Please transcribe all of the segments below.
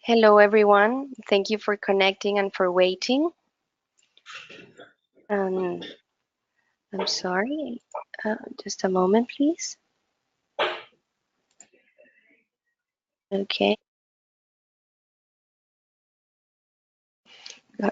Hello, everyone. Thank you for connecting and for waiting. I'm sorry. Just a moment, please. Okay.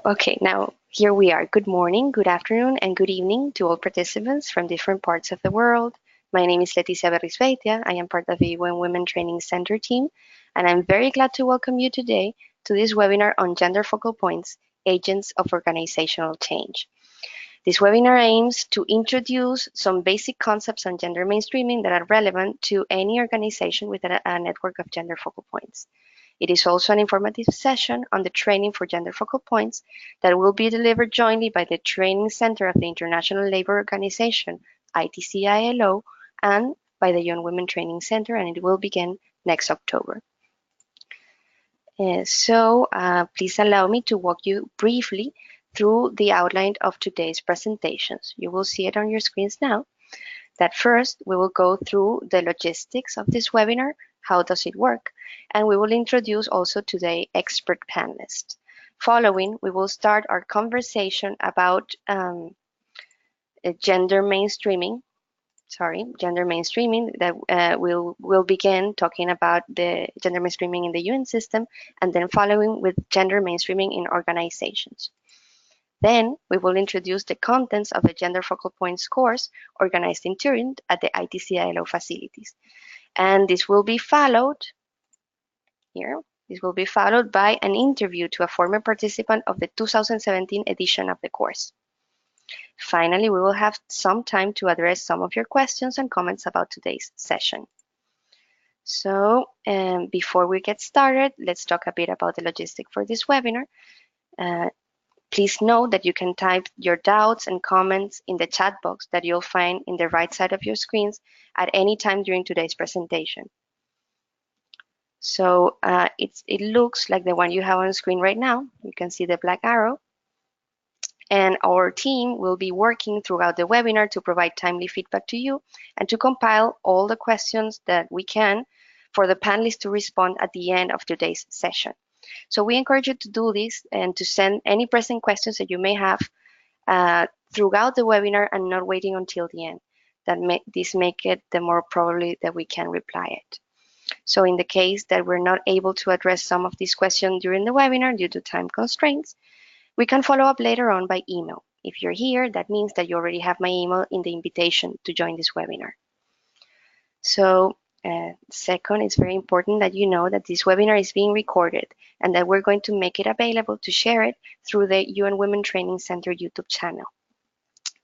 Okay, now here we are. Good morning, good afternoon, and good evening to all participants from different parts of the world. My name is Leticia Berrizbeitia. I am part of the UN Women Training Center team, and I'm very glad to welcome you today to this webinar on Gender Focal Points, Agents of Organizational Change. This webinar aims to introduce some basic concepts on gender mainstreaming that are relevant to any organization with a network of gender focal points. It is also an informative session on the training for gender focal points that will be delivered jointly by the Training Center of the International Labour Organization, ITC-ILO, and by the Young Women Training Center, and it will begin next October. Please allow me to walk you briefly through the outline of today's presentations. You will see it on your screens now. That first, we will go through the logistics of this webinar, how does it work, and we will introduce also today's expert panelists. Following, we will start our conversation about gender mainstreaming, that we'll begin talking about the gender mainstreaming in the UN system, and then following with gender mainstreaming in organizations. Then we will introduce the contents of the Gender Focal Points course organized in Turin at the ITC-ILO facilities. And this will be followed by an interview to a former participant of the 2017 edition of the course. Finally, we will have some time to address some of your questions and comments about today's session. So before we get started, let's talk a bit about the logistic for this webinar. Please note that you can type your doubts and comments in the chat box that you'll find in the right side of your screens at any time during today's presentation. So it looks like the one you have on screen right now. You can see the black arrow. And our team will be working throughout the webinar to provide timely feedback to you and to compile all the questions that we can for the panelists to respond at the end of today's session. So we encourage you to do this and to send any pressing questions that you may have throughout the webinar and not waiting until the end. This make it the more probably that we can reply it. So in the case that we're not able to address some of these questions during the webinar due to time constraints, we can follow up later on by email. If you're here, that means that you already have my email in the invitation to join this webinar. So second, it's very important that you know that this webinar is being recorded and that we're going to make it available to share it through the UN Women Training Center YouTube channel.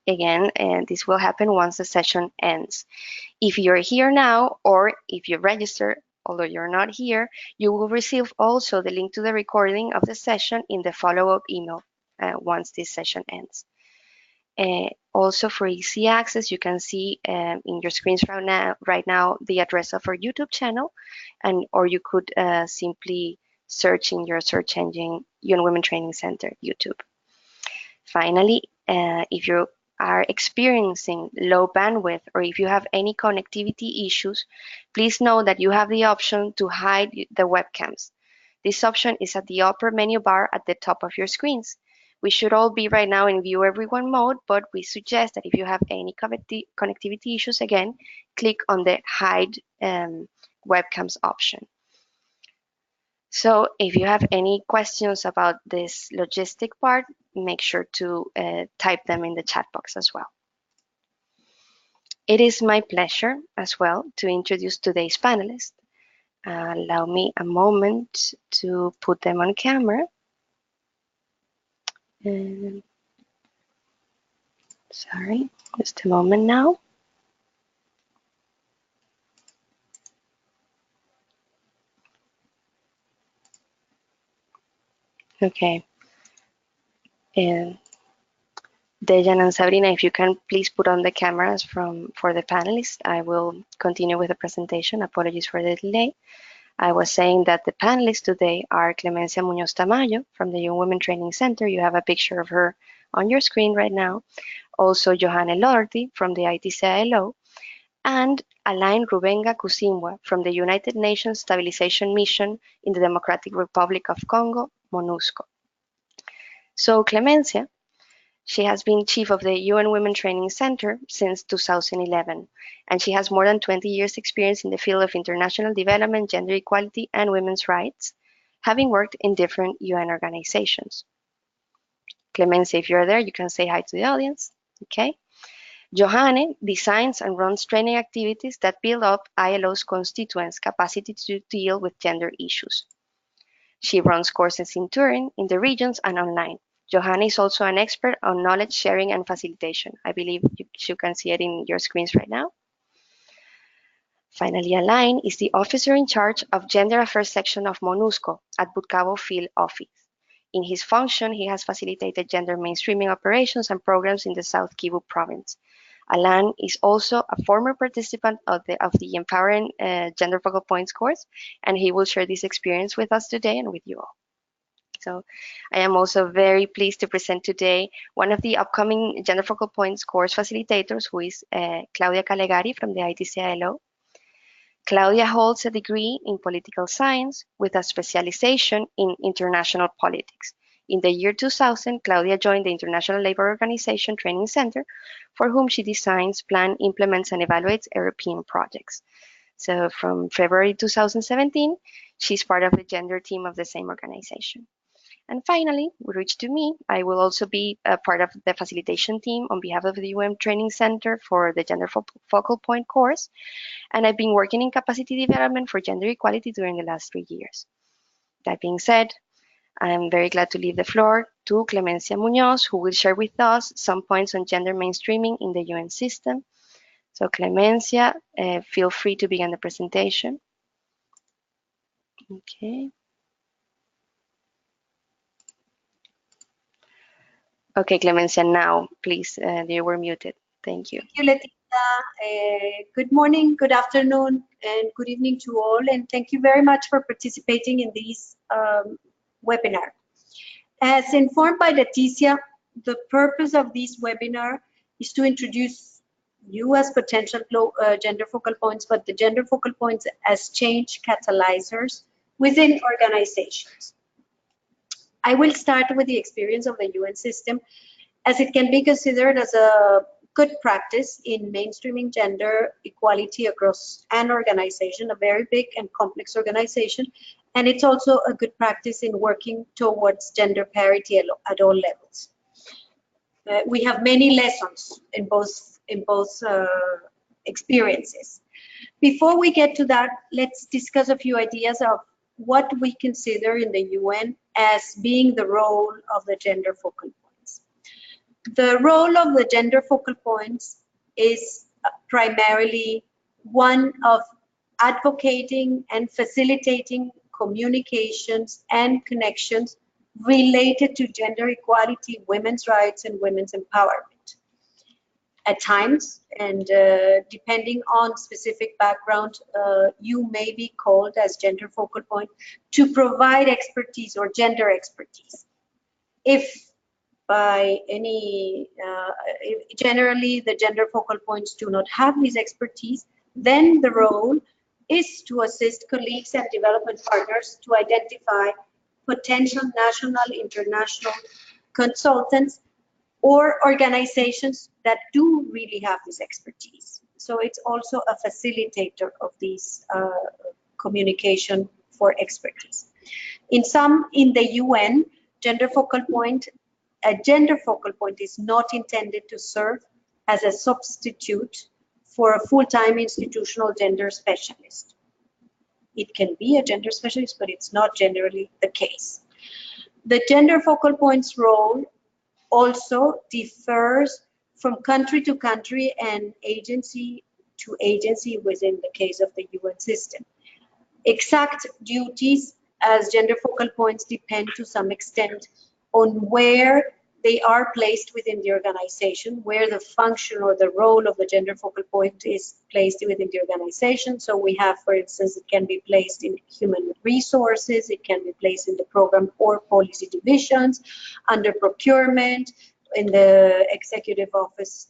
Again, this will happen once the session ends. If you're here now, or if you register, although you're not here, you will receive also the link to the recording of the session in the follow-up email once this session ends. Also, for easy access, you can see in your screens right now the address of our YouTube channel, or you could simply search in your search engine UN Women Training Center YouTube. Finally, if you are experiencing low bandwidth or if you have any connectivity issues, please know that you have the option to hide the webcams. This option is at the upper menu bar at the top of your screens. We should all be right now in view everyone mode, but we suggest that if you have any connectivity issues, again, click on the hide webcams option. So if you have any questions about this logistic part, make sure to type them in the chat box as well. It is my pleasure as well to introduce today's panelists. Allow me a moment to put them on camera. Sorry, just a moment now. Okay. Dejan and Sabrina, if you can please put on the cameras for the panelists, I will continue with the presentation. Apologies for the delay. I was saying that the panelists today are Clemencia Muñoz Tamayo from the Young Women Training Center. You have a picture of her on your screen right now. Also, Johanne Lordi from the ITC-ILO, and Alain Rubenga Kusimwa from the United Nations Stabilization Mission in the Democratic Republic of Congo, MONUSCO. So Clemencia, she has been chief of the UN Women Training Center since 2011, and she has more than 20 years experience in the field of international development, gender equality, and women's rights, having worked in different UN organizations. Clemencia, if you're there, you can say hi to the audience, okay? Johanne designs and runs training activities that build up ILO's constituents' capacity to deal with gender issues. She runs courses in Turin, in the regions, and online. Johanna is also an expert on knowledge sharing and facilitation. I believe you can see it in your screens right now. Finally, Alain is the officer in charge of Gender Affairs section of MONUSCO at Bukavu Field Office. In his function, he has facilitated gender mainstreaming operations and programs in the South Kivu province. Alain is also a former participant of the Empowering Gender Focal Points course, and he will share this experience with us today and with you all. So I am also very pleased to present today one of the upcoming Gender Focal Points course facilitators, who is Claudia Calegari from the ITC-ILO. Claudia holds a degree in political science with a specialization in international politics. In the year 2000, Claudia joined the International Labour Organization Training Center, for whom she designs, plans, implements, and evaluates European projects. So from February 2017, she's part of the gender team of the same organization. And finally, we reach to me. I will also be a part of the facilitation team on behalf of the UN Training Center for the Gender Focal Point course, and I've been working in capacity development for gender equality during the last 3 years. That being said, I'm very glad to leave the floor to Clemencia Muñoz, who will share with us some points on gender mainstreaming in the UN system. So Clemencia, feel free to begin the presentation. Okay. Okay, Clemencia, now, please, you were muted. Thank you. Thank you, Leticia. Good morning, good afternoon, and good evening to all, and thank you very much for participating in this webinar. As informed by Leticia, the purpose of this webinar is to introduce you as potential gender focal points, but the gender focal points as change catalyzers within organizations. I will start with the experience of the UN system, as it can be considered as a good practice in mainstreaming gender equality across an organization, a very big and complex organization, and it's also a good practice in working towards gender parity at all levels. We have many lessons in both experiences. Before we get to that, let's discuss a few ideas of what we consider in the UN as being the role of the gender focal points. The role of the gender focal points is primarily one of advocating and facilitating communications and connections related to gender equality, women's rights, and women's empowerment. At times, and depending on specific background, you may be called as gender focal point to provide expertise or gender expertise. If by any, generally the gender focal points do not have this expertise, then the role is to assist colleagues and development partners to identify potential national, international consultants or organizations that do really have this expertise. So it's also a facilitator of this communication for expertise. In the UN, a gender focal point is not intended to serve as a substitute for a full-time institutional gender specialist. It can be a gender specialist, but it's not generally the case. The gender focal point's role also differs from country to country and agency to agency within the case of the UN system. Exact duties as gender focal points depend to some extent on where they are placed within the organization, where the function or the role of the gender focal point is placed within the organization. So we have, for instance, it can be placed in human resources, it can be placed in the program or policy divisions, under procurement, in the executive office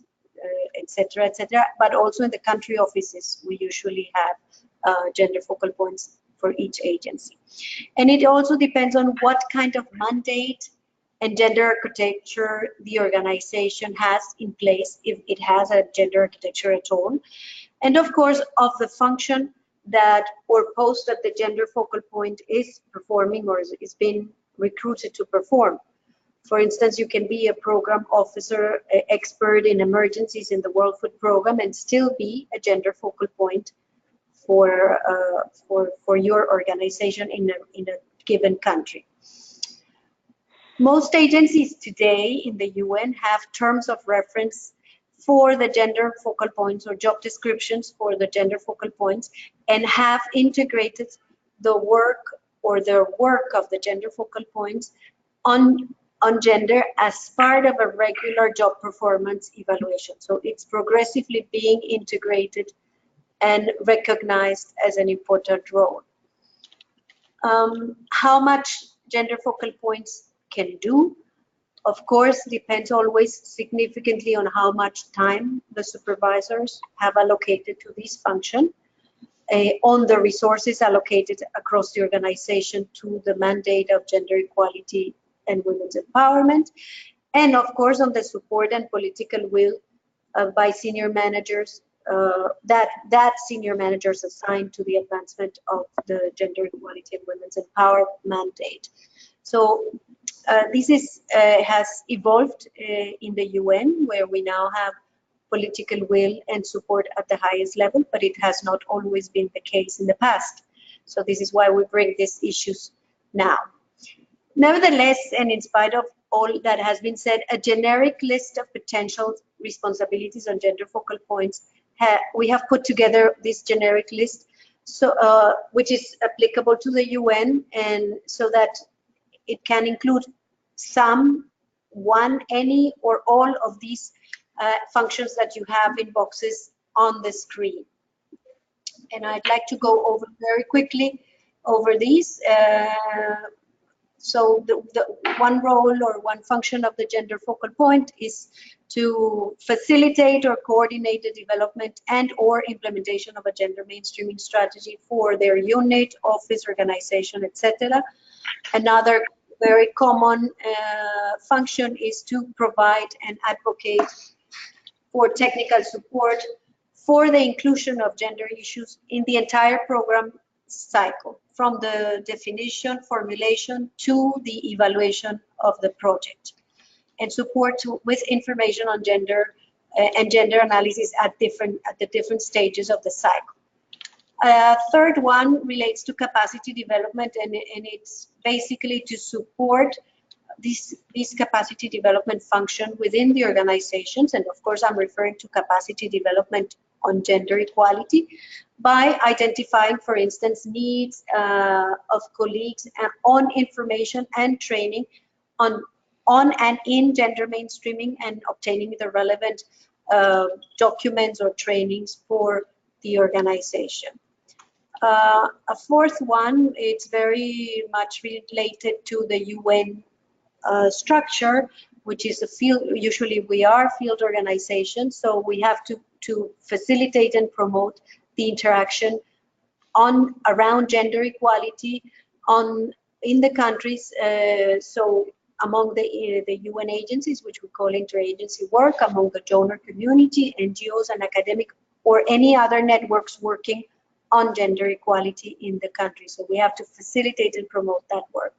etc., etc. But also in the country offices, we usually have gender focal points for each agency. And it also depends on what kind of mandate and gender architecture the organization has in place, if it has a gender architecture at all. And of course, of the function that or post that the gender focal point is performing or is being recruited to perform. For instance, you can be a program officer, expert in emergencies in the World Food Program, and still be a gender focal point for your organization in a given country. Most agencies today in the UN have terms of reference for the gender focal points or job descriptions for the gender focal points, and have integrated the work or the work of the gender focal points on gender as part of a regular job performance evaluation. So it's progressively being integrated and recognized as an important role. How much gender focal points can do, of course, depends always significantly on how much time the supervisors have allocated to this function, on the resources allocated across the organization to the mandate of gender equality and women's empowerment, and of course on the support and political will by senior managers that senior managers assigned to the advancement of the gender equality and women's empowerment mandate. So this has evolved in the UN, where we now have political will and support at the highest level, but it has not always been the case in the past. So this is why we bring these issues now. Nevertheless, and in spite of all that has been said, a generic list of potential responsibilities on gender focal points, we have put together this generic list, so which is applicable to the UN, and so that it can include some, one, any, or all of these functions that you have in boxes on the screen. And I'd like to go over very quickly over these. So the one role or one function of the gender focal point is to facilitate or coordinate the development and or implementation of a gender mainstreaming strategy for their unit, office, organization, etc. Another very common function is to provide and advocate for technical support for the inclusion of gender issues in the entire program cycle, from the definition, formulation to the evaluation of the project, and support with information on gender and gender analysis at the different stages of the cycle. Third one relates to capacity development, and it's basically to support this capacity development function within the organizations. And of course, I'm referring to capacity development on gender equality by identifying, for instance, needs of colleagues on information and training on and in gender mainstreaming, and obtaining the relevant documents or trainings for the organization. A fourth one, it's very much related to the UN structure, which is a field. Usually we are field organizations, so we have to facilitate and promote the interaction around gender equality in the countries. So among the UN agencies, which we call interagency work, among the donor community, NGOs, and academic or any other networks working on gender equality in the country. So we have to facilitate and promote that work.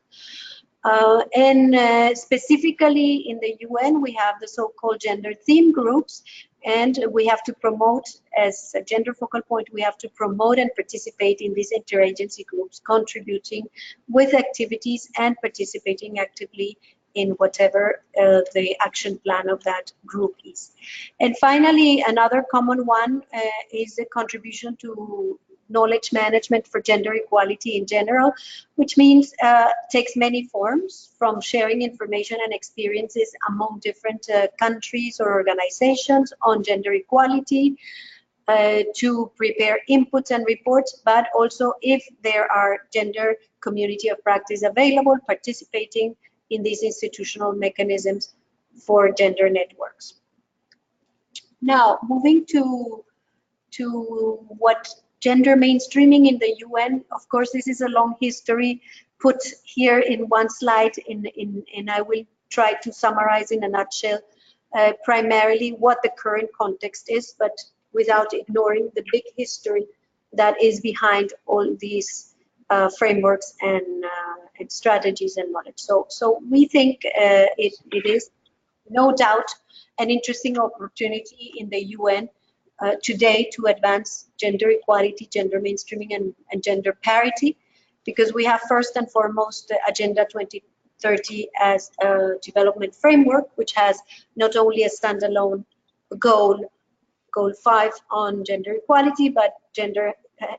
And specifically in the UN, we have the so-called gender theme groups, and we have to promote, as a gender focal point, we have to promote and participate in these interagency groups, contributing with activities and participating actively in whatever the action plan of that group is. And finally, another common one is the contribution to knowledge management for gender equality in general, which means takes many forms, from sharing information and experiences among different countries or organizations on gender equality, to prepare inputs and reports, but also, if there are gender community of practice available, participating in these institutional mechanisms for gender networks. Now, moving to what gender mainstreaming in the UN. Of course, this is a long history put here in one slide, and I will try to summarize in a nutshell primarily what the current context is, but without ignoring the big history that is behind all these frameworks and strategies and knowledge. So we think it is no doubt an interesting opportunity in the UN today to advance gender equality, gender mainstreaming, and gender parity, because we have first and foremost Agenda 2030 as a development framework, which has not only a standalone goal 5 on gender equality, but gender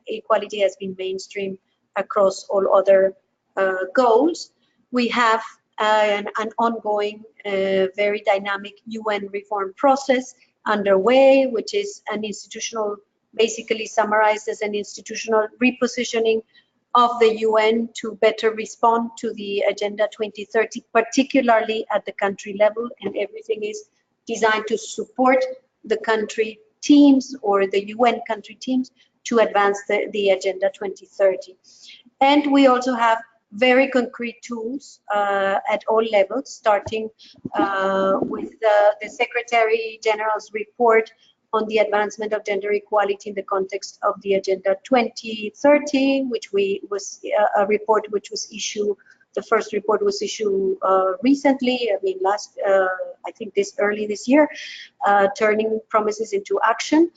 equality has been mainstreamed across all other goals. We have an ongoing, very dynamic UN reform process underway, which is an institutional, basically summarized as an institutional repositioning of the UN to better respond to the Agenda 2030, particularly at the country level, and everything is designed to support the country teams or the UN country teams to advance the Agenda 2030. And we also have very concrete tools at all levels, starting with the Secretary General's report on the advancement of gender equality in the context of the Agenda 2030, which was a report which was issued. The first report was issued recently, I mean, I think early this year, turning promises into action,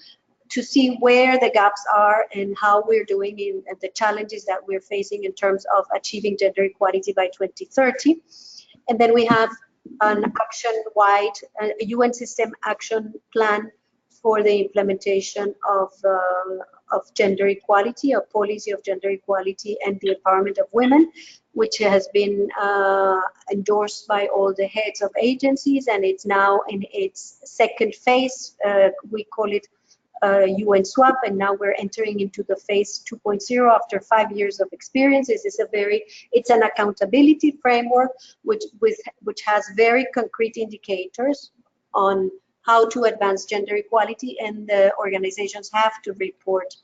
to see where the gaps are and how we're doing in the challenges that we're facing in terms of achieving gender equality by 2030. And then we have an action-wide UN system action plan for the implementation of gender equality, a policy of gender equality and the empowerment of women, which has been endorsed by all the heads of agencies, and it's now in its second phase. We call it UN SWAP, and now we're entering into the phase 2.0 after 5 years of experience. It's an accountability framework which has very concrete indicators on how to advance gender equality, and the organizations have to report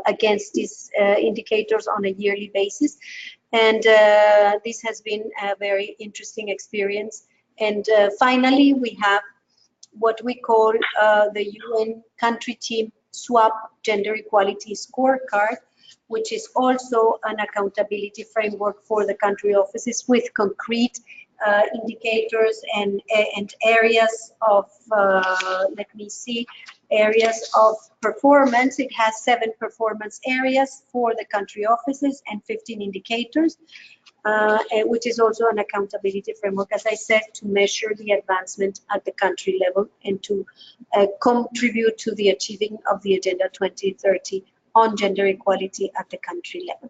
against these indicators on a yearly basis. And this has been a very interesting experience. And finally, we have what we call the UN country team SWAP gender equality scorecard, which is also an accountability framework for the country offices with concrete indicators and areas of, areas of performance. It has 7 performance areas for the country offices and 15 indicators. Which is also an accountability framework, as I said, to measure the advancement at the country level and to contribute to the achieving of the Agenda 2030 on gender equality at the country level.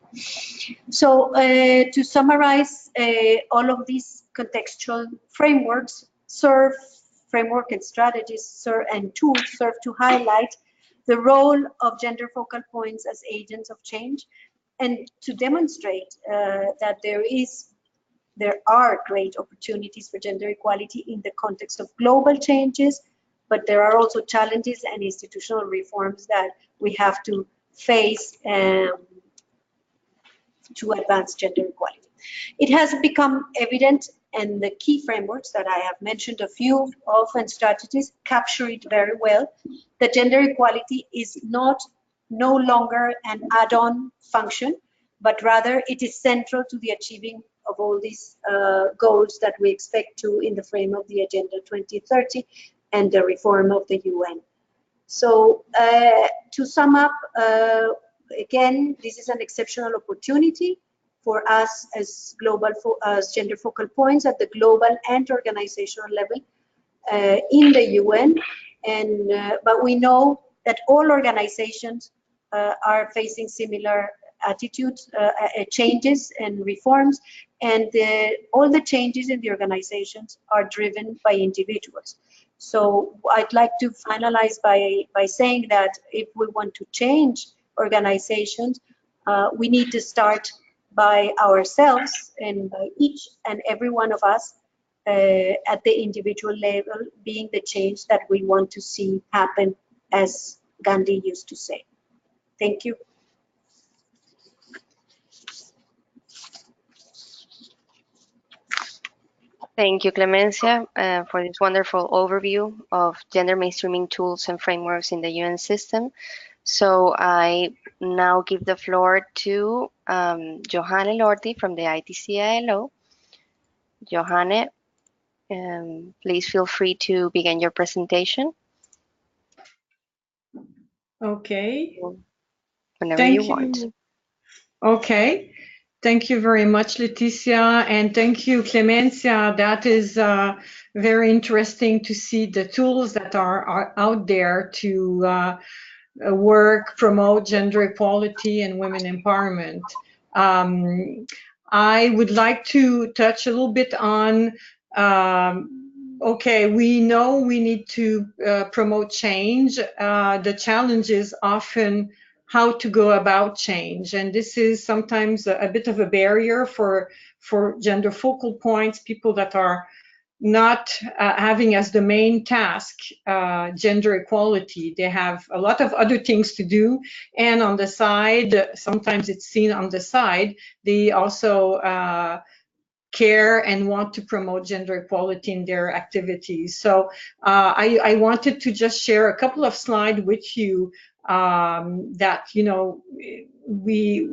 So to summarize, all of these contextual frameworks framework and strategies and tools serve to highlight the role of gender focal points as agents of change, and to demonstrate that there are great opportunities for gender equality in the context of global changes, but there are also challenges and institutional reforms that we have to face to advance gender equality. It has become evident, and the key frameworks that I have mentioned a few of and strategies capture it very well, that gender equality is no longer an add-on function, but rather it is central to the achieving of all these goals that we expect to in the frame of the Agenda 2030 and the reform of the UN. So to sum up, again, this is an exceptional opportunity for us as gender focal points at the global and organizational level in the UN, but we know that all organizations are facing similar attitudes, changes and reforms, and all the changes in the organizations are driven by individuals. So I'd like to finalize by saying that if we want to change organizations, we need to start by ourselves and by each and every one of us at the individual level, being the change that we want to see happen, as Gandhi used to say. Thank you. Thank you, Clemencia, for this wonderful overview of gender mainstreaming tools and frameworks in the UN system. So I now give the floor to Johanne Lordi from the ITC-ILO. Johanne, please feel free to begin your presentation. Okay. Whenever you Thank want. you. Okay. Thank you very much, Leticia, and thank you, Clemencia. That is very interesting to see the tools that are out there to work, promote gender equality and women empowerment. I would like to touch a little bit on, okay, we know we need to promote change. The challenge is often how to go about change. And this is sometimes a bit of a barrier for gender focal points, people that are not having as the main task gender equality. They have a lot of other things to do, and on the side, sometimes it's seen on the side, they also care and want to promote gender equality in their activities. So I wanted to just share a couple of slides with you that, you know, we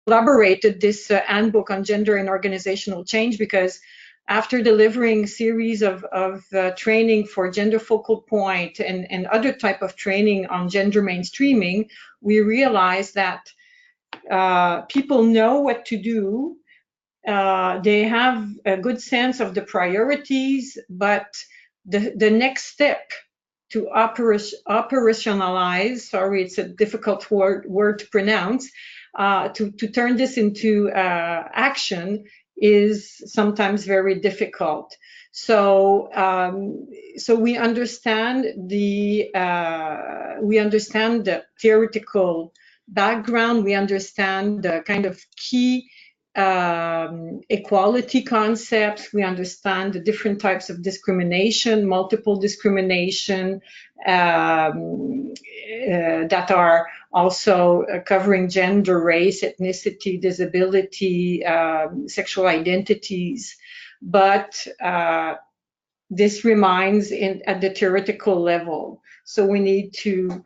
elaborated this handbook on gender and organizational change because after delivering a series of training for gender focal point and other type of training on gender mainstreaming, we realized that people know what to do. They have a good sense of the priorities, but the next step to operationalize, sorry, it's a difficult word to pronounce, to turn this into action is sometimes very difficult. So so we understand the theoretical background, we understand the kind of key equality concepts, we understand the different types of discrimination, multiple discrimination that are also covering gender, race, ethnicity, disability, sexual identities. But this remains at the theoretical level. So we need to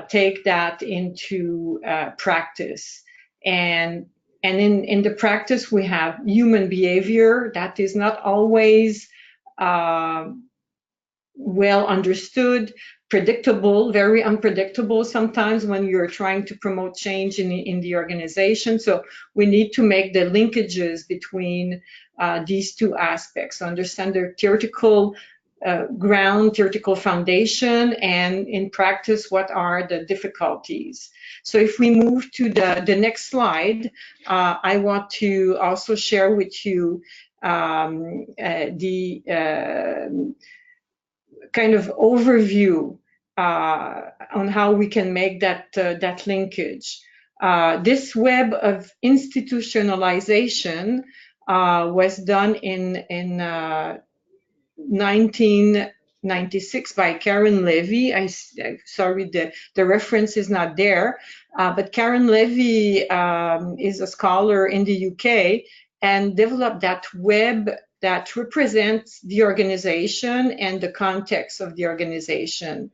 take that into practice. And in the practice, we have human behavior that is not always well understood, predictable, very unpredictable sometimes when you're trying to promote change in the organization. So we need to make the linkages between these two aspects, understand their theoretical theoretical foundation, and in practice, what are the difficulties. So if we move to the next slide, I want to also share with you the kind of overview on how we can make that linkage. This web of institutionalization was done in 1996 by Karen Levy. Sorry, the reference is not there, but Karen Levy is a scholar in the UK and developed that web that represents the organization and the context of the organization.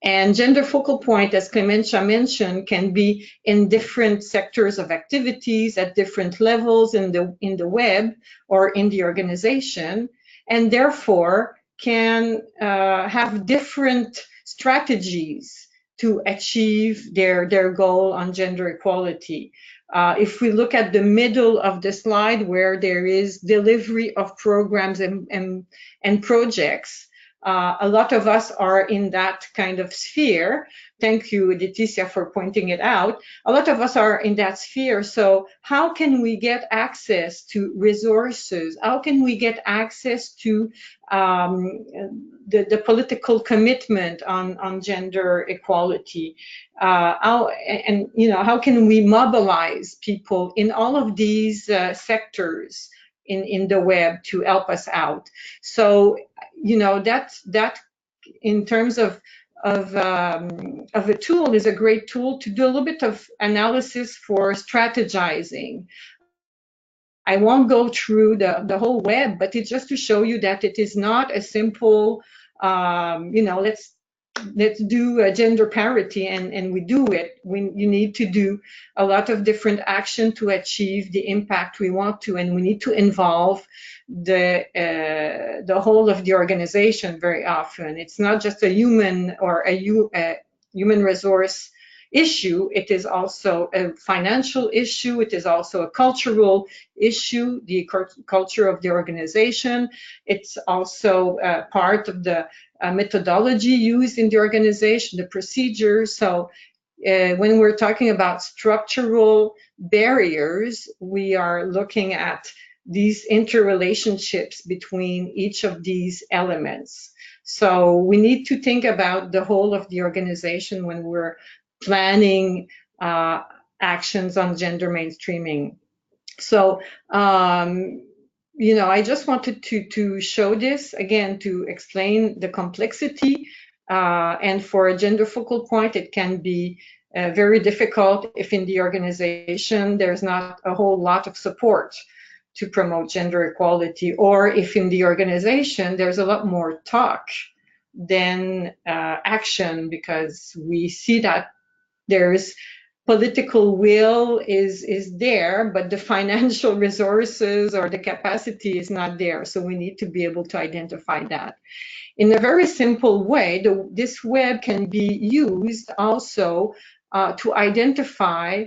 And gender focal point, as Clemencia mentioned, can be in different sectors of activities at different levels in the web or in the organization, and therefore can have different strategies to achieve their goal on gender equality. If we look at the middle of the slide where there is delivery of programs and projects, a lot of us are in that kind of sphere. Thank you, Leticia, for pointing it out. A lot of us are in that sphere. So how can we get access to resources? How can we get access to the political commitment on gender equality? How can we mobilize people in all of these sectors in the web to help us out. So, you know, that in terms of a tool is a great tool to do a little bit of analysis for strategizing. I won't go through the whole web, but it's just to show you that it is not a simple, you know, let's do gender parity and we do it. You need to do a lot of different action to achieve the impact we want to, and we need to involve the whole of the organization very often. It's not just a human or a human resource issue. It is also a financial issue. It is also a cultural issue, the culture of the organization. It's also part of the methodology used in the organization, the procedures. So when we're talking about structural barriers, we are looking at these interrelationships between each of these elements. So we need to think about the whole of the organization when we're planning actions on gender mainstreaming. So, you know, I just wanted to show this again to explain the complexity. And for a gender focal point, it can be very difficult if in the organization there's not a whole lot of support to promote gender equality, or if in the organization there's a lot more talk than action, because we see that there's political will is there, but the financial resources or the capacity is not there. So we need to be able to identify that. In a very simple way, this web can be used also to identify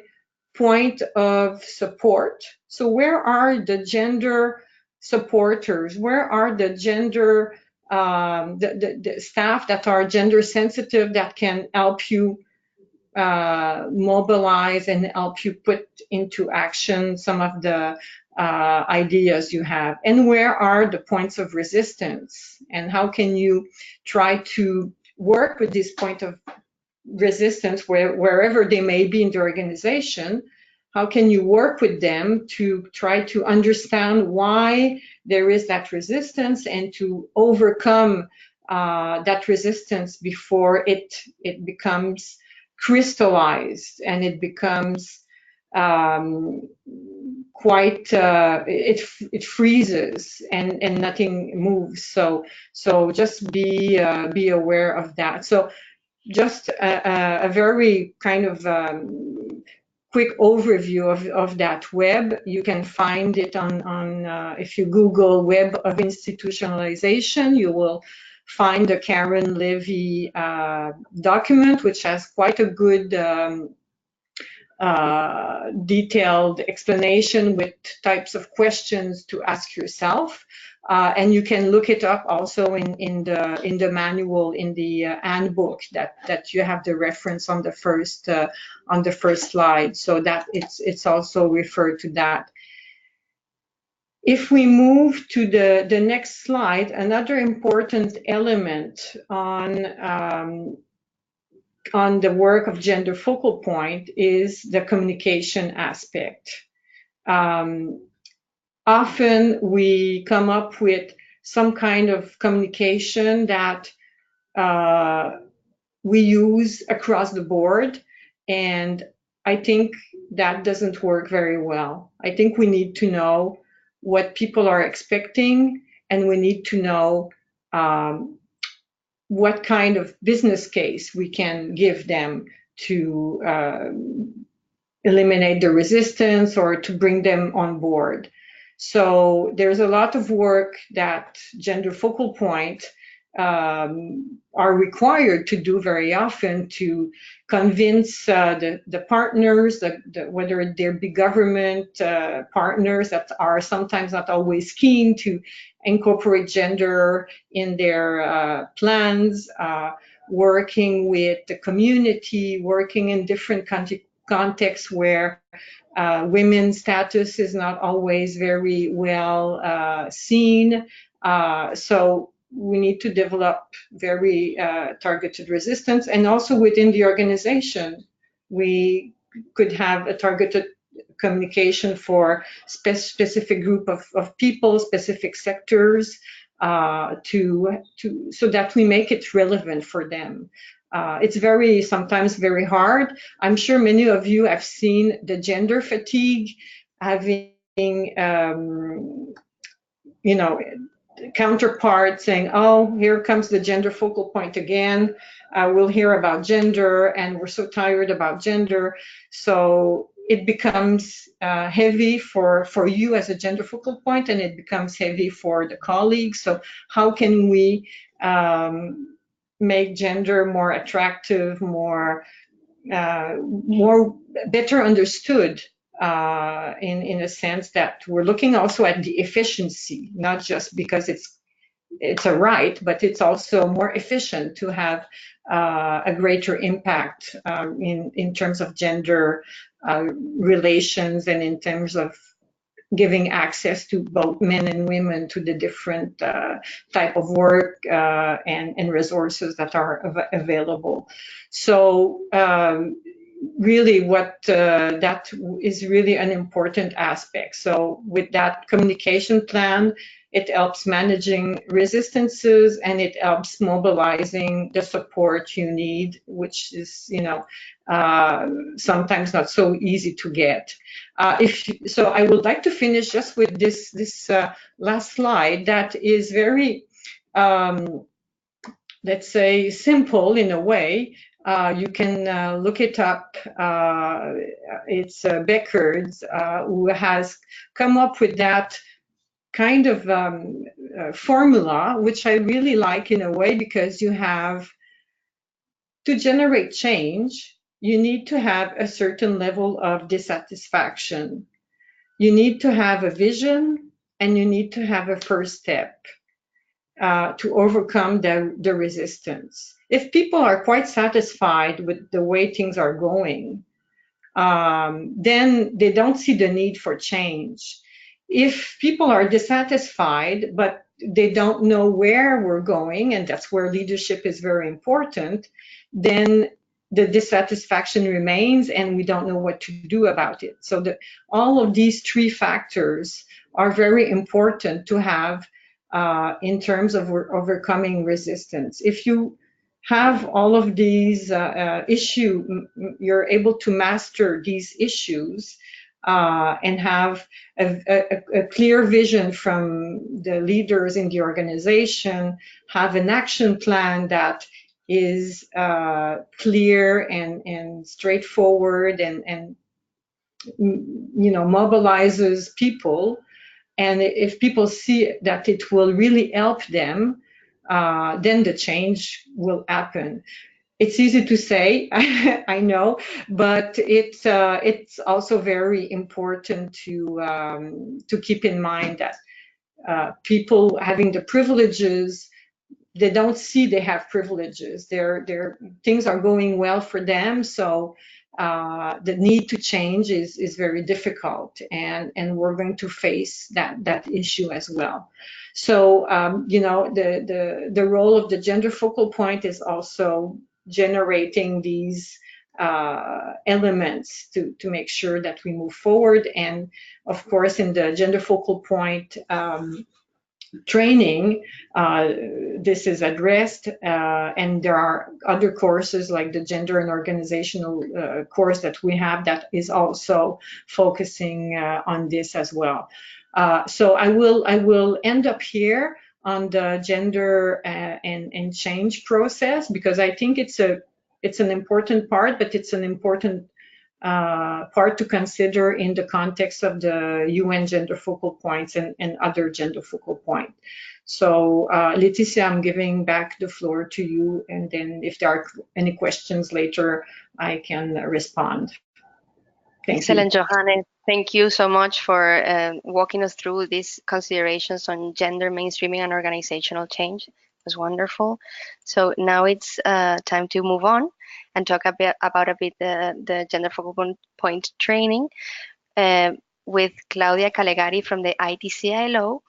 point of support. So where are the gender supporters? Where are the gender the staff that are gender sensitive that can help you mobilize and help you put into action some of the ideas you have? And where are the points of resistance? And how can you try to work with this point of resistance wherever they may be in the organization? How can you work with them to try to understand why there is that resistance and to overcome that resistance before it becomes crystallized and it becomes quite it freezes and nothing moves. So just be aware of that. So just a very kind of quick overview of that web. You can find it on if you Google Web of Institutionalization, you will find the Karen Levy document, which has quite a good detailed explanation with types of questions to ask yourself. And you can look it up also in the manual, in the handbook that you have the reference on the first slide, so that it's also referred to that. If we move to the next slide, another important element on the work of Gender Focal Point is the communication aspect. Often we come up with some kind of communication that we use across the board, and I think that doesn't work very well. I think we need to know what people are expecting, and we need to know what kind of business case we can give them to eliminate the resistance or to bring them on board. So there's a lot of work that Gender Focal Point are required to do very often to convince the partners, whether they're big government partners that are sometimes not always keen to incorporate gender in their plans, working with the community, working in different contexts where women's status is not always very well seen. So we need to develop very targeted resistance, and also within the organization, we could have a targeted communication for specific group of people, specific sectors, so that we make it relevant for them. It's sometimes very hard. I'm sure many of you have seen the gender fatigue, having counterpart saying, oh, here comes the gender focal point again. We'll hear about gender and we're so tired about gender. So it becomes heavy for you as a gender focal point, and it becomes heavy for the colleagues. So how can we make gender more attractive, more better understood, in a sense that we're looking also at the efficiency, not just because it's a right, but it's also more efficient to have a greater impact in terms of gender relations, and in terms of giving access to both men and women to the different type of work and resources that are available. So really that is really an important aspect. So with that communication plan, it helps managing resistances, and it helps mobilizing the support you need, which is sometimes not so easy to get. So I would like to finish just with this last slide that is very, let's say, simple in a way. You can look it up. It's Becker's who has come up with that kind of formula, which I really like in a way, because you have to generate change, you need to have a certain level of dissatisfaction. You need to have a vision, and you need to have a first step to overcome the resistance. If people are quite satisfied with the way things are going, then they don't see the need for change. If people are dissatisfied, but they don't know where we're going, and that's where leadership is very important, then the dissatisfaction remains and we don't know what to do about it. So all of these three factors are very important to have in terms of overcoming resistance. If you have all of these issues, you're able to master these issues and have a clear vision from the leaders in the organization, have an action plan that is clear and straightforward, and mobilizes people. And if people see that it will really help them, then the change will happen. It's easy to say, I know, but it's also very important to keep in mind that people having the privileges, they don't see they have privileges. Their things are going well for them, so the need to change is very difficult, and we're going to face that issue as well. So the role of the gender focal point is also generating these elements to make sure that we move forward. And of course, in the gender focal point training, this is addressed, and there are other courses like the gender and organizational course that we have that is also focusing on this as well. So I will end up here on the gender and change process, because I think it's an important part, but it's an important part to consider in the context of the UN gender focal points and other gender focal points. So Laetitia, I'm giving back the floor to you, and then if there are any questions later, I can respond. Thank Excellent, you. Johannes. Thank you so much for walking us through these considerations on gender mainstreaming and organizational change. It was wonderful. So now it's time to move on and talk about the gender focal point training with Claudia Calegari from the ITC-ILO,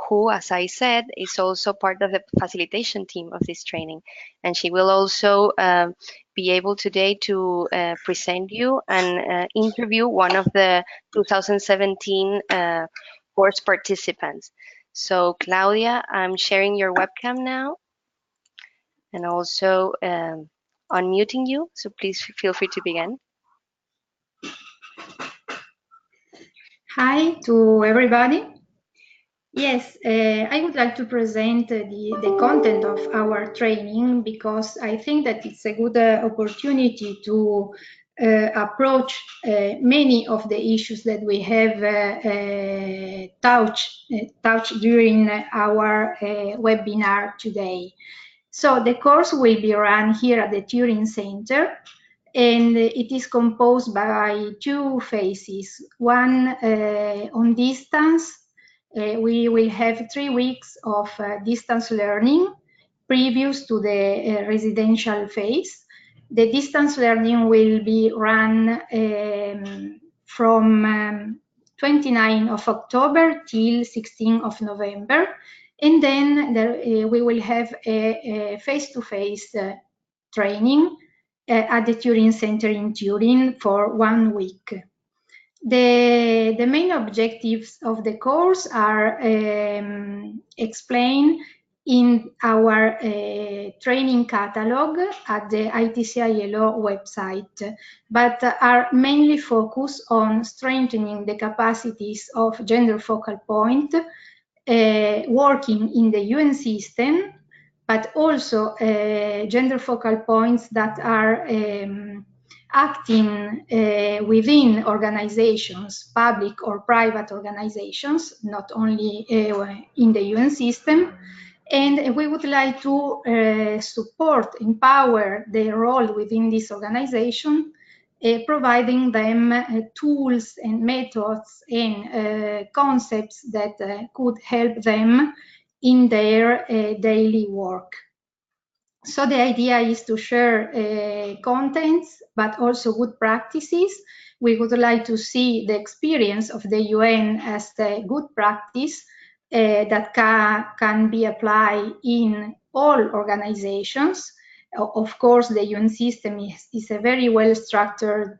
who, as I said, is also part of the facilitation team of this training. And she will also be able today to present you and interview one of the 2017 course participants. So Claudia, I'm sharing your webcam now and also unmuting you. So please feel free to begin. Hi to everybody. Yes, I would like to present the content of our training because I think that it's a good opportunity to approach many of the issues that we have touched during our webinar today. So the course will be run here at the Turin Center, and it is composed by two phases. One on distance. We will have 3 weeks of distance learning previous to the residential phase. The distance learning will be run from 29 of October till 16 of November. And then we will have a face-to-face training at the Turin Center in Turin for 1 week. The main objectives of the course are explained in our training catalog at the ITC-ILO website, but are mainly focused on strengthening the capacities of gender focal point, working in the UN system, but also gender focal points that are acting within organizations, public or private organizations, not only in the UN system. And we would like to support, empower their role within this organization, providing them tools and methods and concepts that could help them in their daily work. So the idea is to share contents, but also good practices. We would like to see the experience of the UN as the good practice that can be applied in all organizations. Of course, the UN system is a very well-structured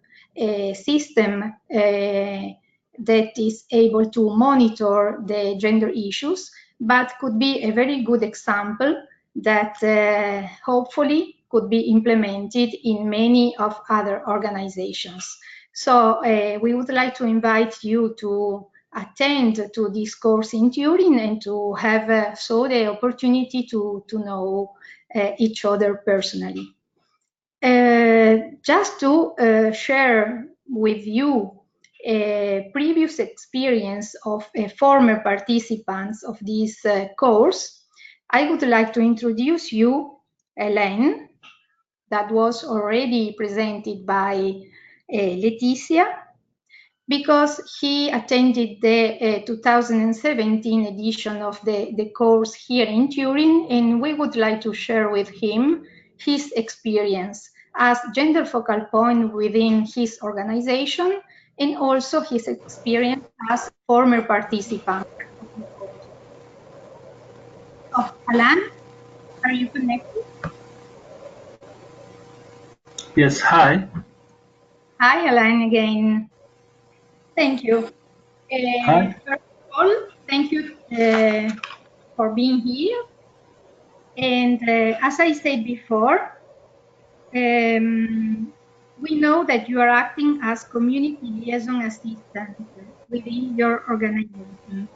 system that is able to monitor the gender issues, but could be a very good example that hopefully could be implemented in many of other organizations. So we would like to invite you to attend to this course in Turin and to have so the opportunity to know each other personally. Just to share with you a previous experience of former participants of this course, I would like to introduce you Hélène, that was already presented by Laetitia, because he attended the 2017 edition of the course here in Turin, and we would like to share with him his experience as gender focal point within his organization, and also his experience as former participant of the course. Alan, are you connected? Yes, hi. Hi, Alan, again. Thank you. Hi. First of all, thank you for being here. And as I said before, we know that you are acting as community liaison assistant within your organization.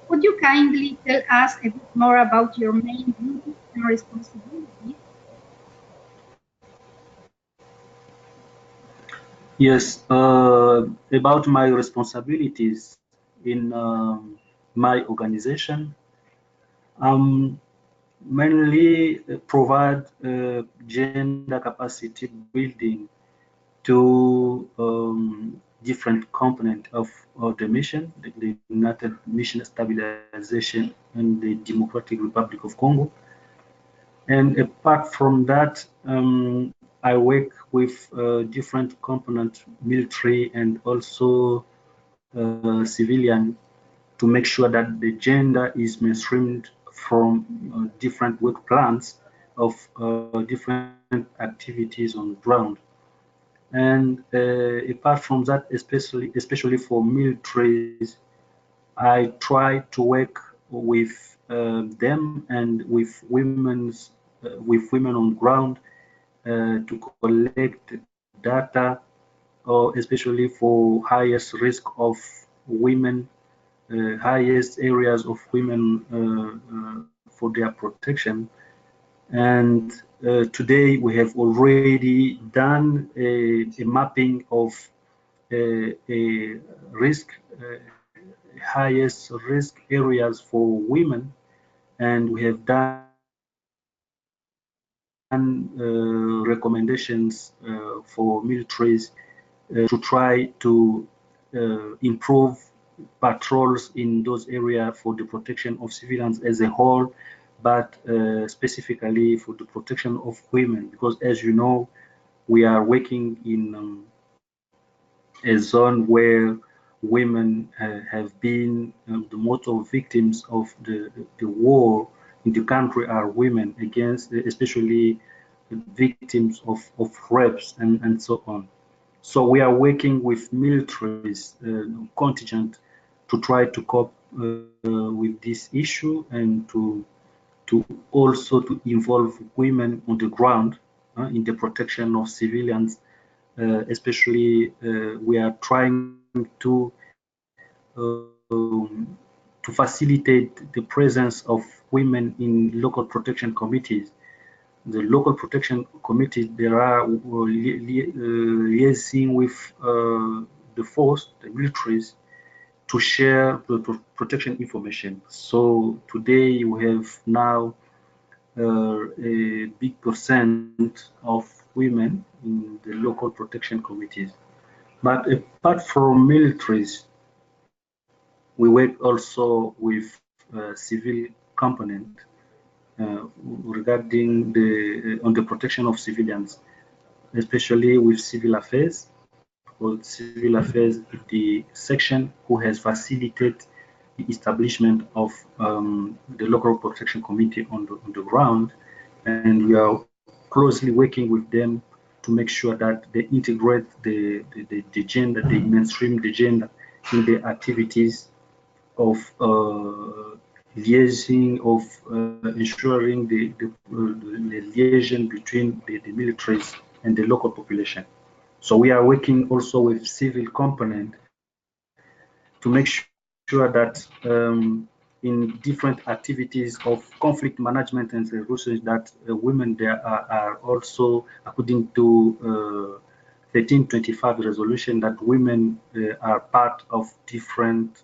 Could you kindly tell us a bit more about your main duties and responsibilities? Yes, about my responsibilities in my organization, mainly provide gender capacity building to different components of the mission, the United Mission Stabilization in the Democratic Republic of Congo. And apart from that, I work with different component, military and also civilian, to make sure that the gender is mainstreamed from different work plans of different activities on ground. And apart from that, especially for militaries, I try to work with them and with women on ground to collect data, or especially for highest risk of women, highest areas of women for their protection. And today we have already done a mapping of a risk, highest risk areas for women, and we have done recommendations for militaries to try to improve patrols in those areas for the protection of civilians as a whole, but specifically for the protection of women, because as you know, we are working in a zone where women have been the most of victims of the war in the country are women, against especially victims of rapes and so on. So we are working with militaries contingent to try to cope with this issue, and to also to involve women on the ground in the protection of civilians. Especially, we are trying to facilitate the presence of women in local protection committees. The local protection committees, there are liaising with the force, the militaries, to share the protection information. So today we have now a big percent of women in the local protection committees. But apart from militaries, we work also with civil component regarding on the protection of civilians, especially with civil affairs. Because civil affairs is the section who has facilitated the establishment of the local protection committee on the ground, and we are closely working with them to make sure that they integrate the gender, they mainstream the gender in the activities of liaising, of ensuring the liaison between the militaries and the local population. So we are working also with civil component to make sure that in different activities of conflict management and resolution, that women there are also, according to 1325 resolution, that women are part of different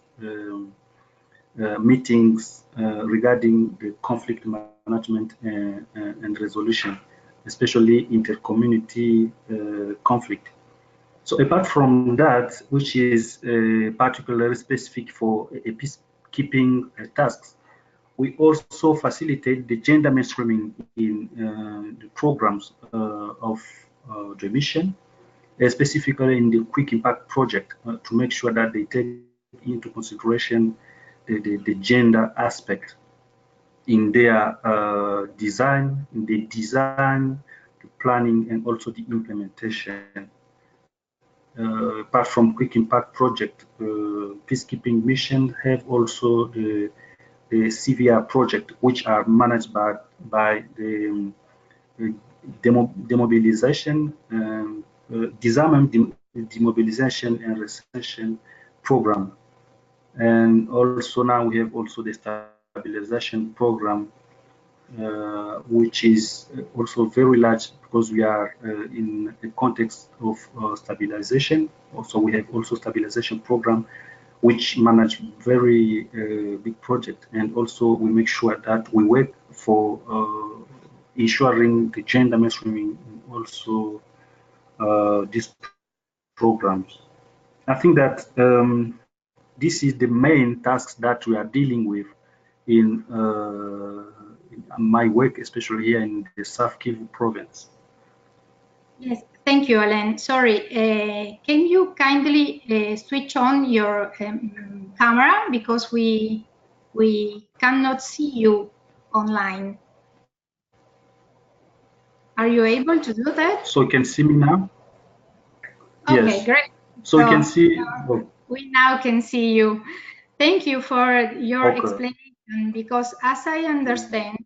meetings regarding the conflict management and resolution, especially inter-community conflict. So apart from that, which is particularly specific for a peacekeeping tasks, we also facilitate the gender mainstreaming in the programs of the mission, specifically in the Quick Impact project, to make sure that they take into consideration the gender aspect in their design, the planning, and also the implementation. Apart from Quick Impact project, peacekeeping missions have also the CVR project, which are managed by the demobilization, disarmament, demobilization, and reception program. And also now we have also the stabilization program, which is also very large, because we are in a context of stabilization. Also, we have also stabilization program, which manage very big project, and also we make sure that we work for ensuring the gender mainstreaming and also these programs. I think that this is the main tasks that we are dealing with in my work, especially here in the South Kivu province. Yes, thank you, Alain. Sorry, can you kindly switch on your camera, because we cannot see you online. Are you able to do that? So you can see me now? Okay, Yes. great. So you can see, oh, we now can see you. Thank you for your okay. explanation, because as I understand,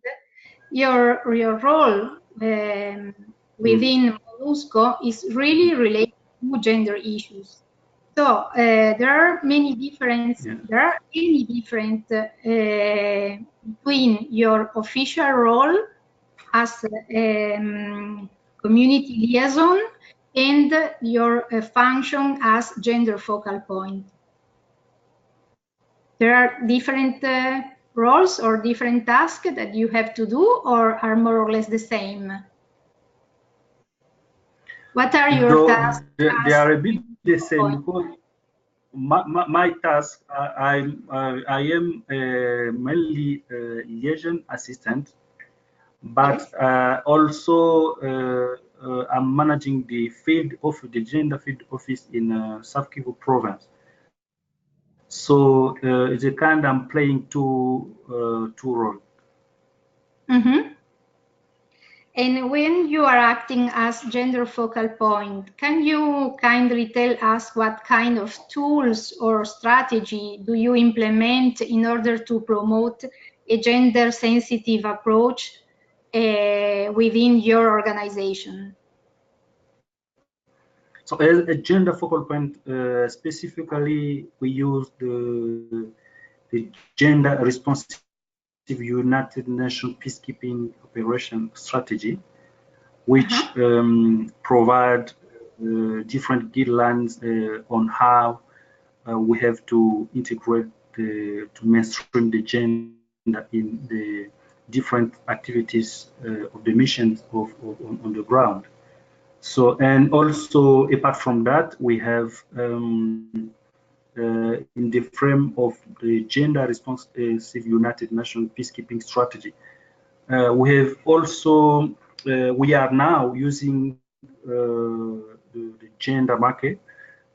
your role within Molusco is really related to gender issues. So there are many different Yeah. between your official role as community liaison and your function as gender focal point. There are different roles or different tasks that you have to do, or are more or less the same? What are your Though tasks they as are a bit the focal same point? because my task, I am mainly a liaison assistant, but Yes. also I'm managing the field of the gender field office in South Kivu province. So it's a kind I'm playing two roles. Mm-hmm. And when you are acting as gender focal point, can you kindly tell us what kind of tools or strategy do you implement in order to promote a gender sensitive approach within your organization? So as a gender focal point, specifically, we use the gender responsive United Nations peacekeeping operation strategy, which provide different guidelines on how we have to integrate to mainstream the gender in the different activities of the missions on the ground. So, and also apart from that, we have in the frame of the gender responsive United Nations peacekeeping strategy, we have also we are now using the gender market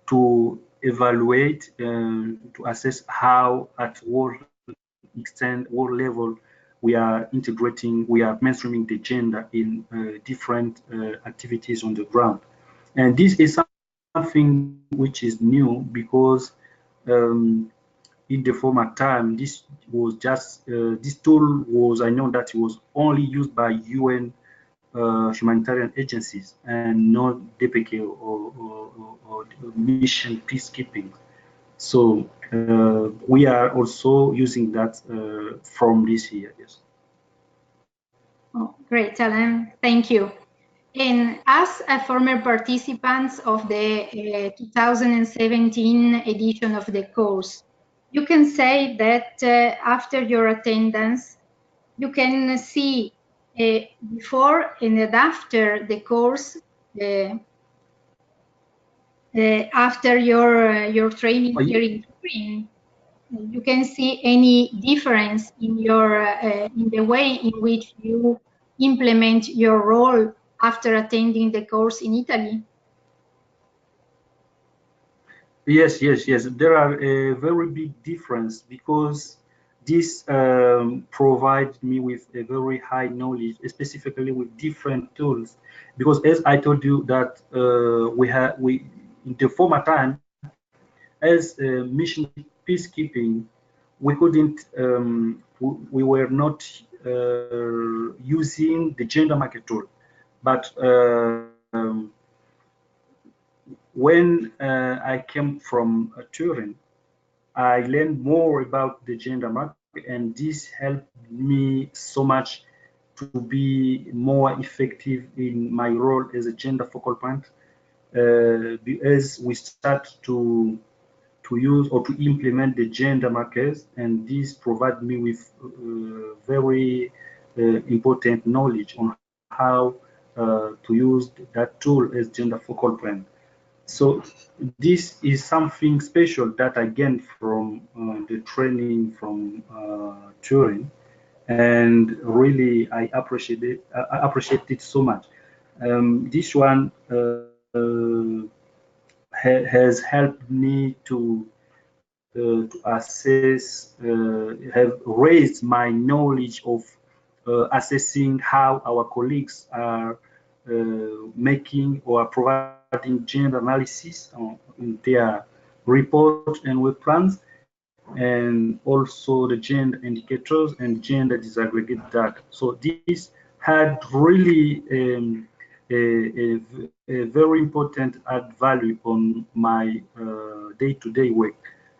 to evaluate to assess how at world extent, world level, we are integrating, we are mainstreaming the gender in different activities on the ground. And this is something which is new because in the former time, this was just this tool was, I know that it was only used by UN humanitarian agencies and not DPK or mission peacekeeping. So we are also using that from this year. Yes. Oh, great, Alan. Thank you. And as a former participant of the 2017 edition of the course, you can say that after your attendance, you can see before and after the course, after your training here in Turin, you can see any difference in your in the way in which you implement your role after attending the course in Italy? Yes, yes, yes. There are a very big difference because this provides me with a very high knowledge, specifically with different tools. Because as I told you that we in the former time as mission peacekeeping, we couldn't we were not using the gender market tool, but when I came from Turin, I learned more about the gender market, and this helped me so much to be more effective in my role as a gender focal point. As we start to use or to implement the gender markers, and this provide me with very important knowledge on how to use that tool as gender focal point. So this is something special that I gained from the training from Turin, and really I appreciate it. I appreciate it so much. This one has helped me to assess, have raised my knowledge of assessing how our colleagues are making or providing gender analysis in their report and work plans, and also the gender indicators and gender disaggregate data. So this had really a very important add value on my day-to-day work.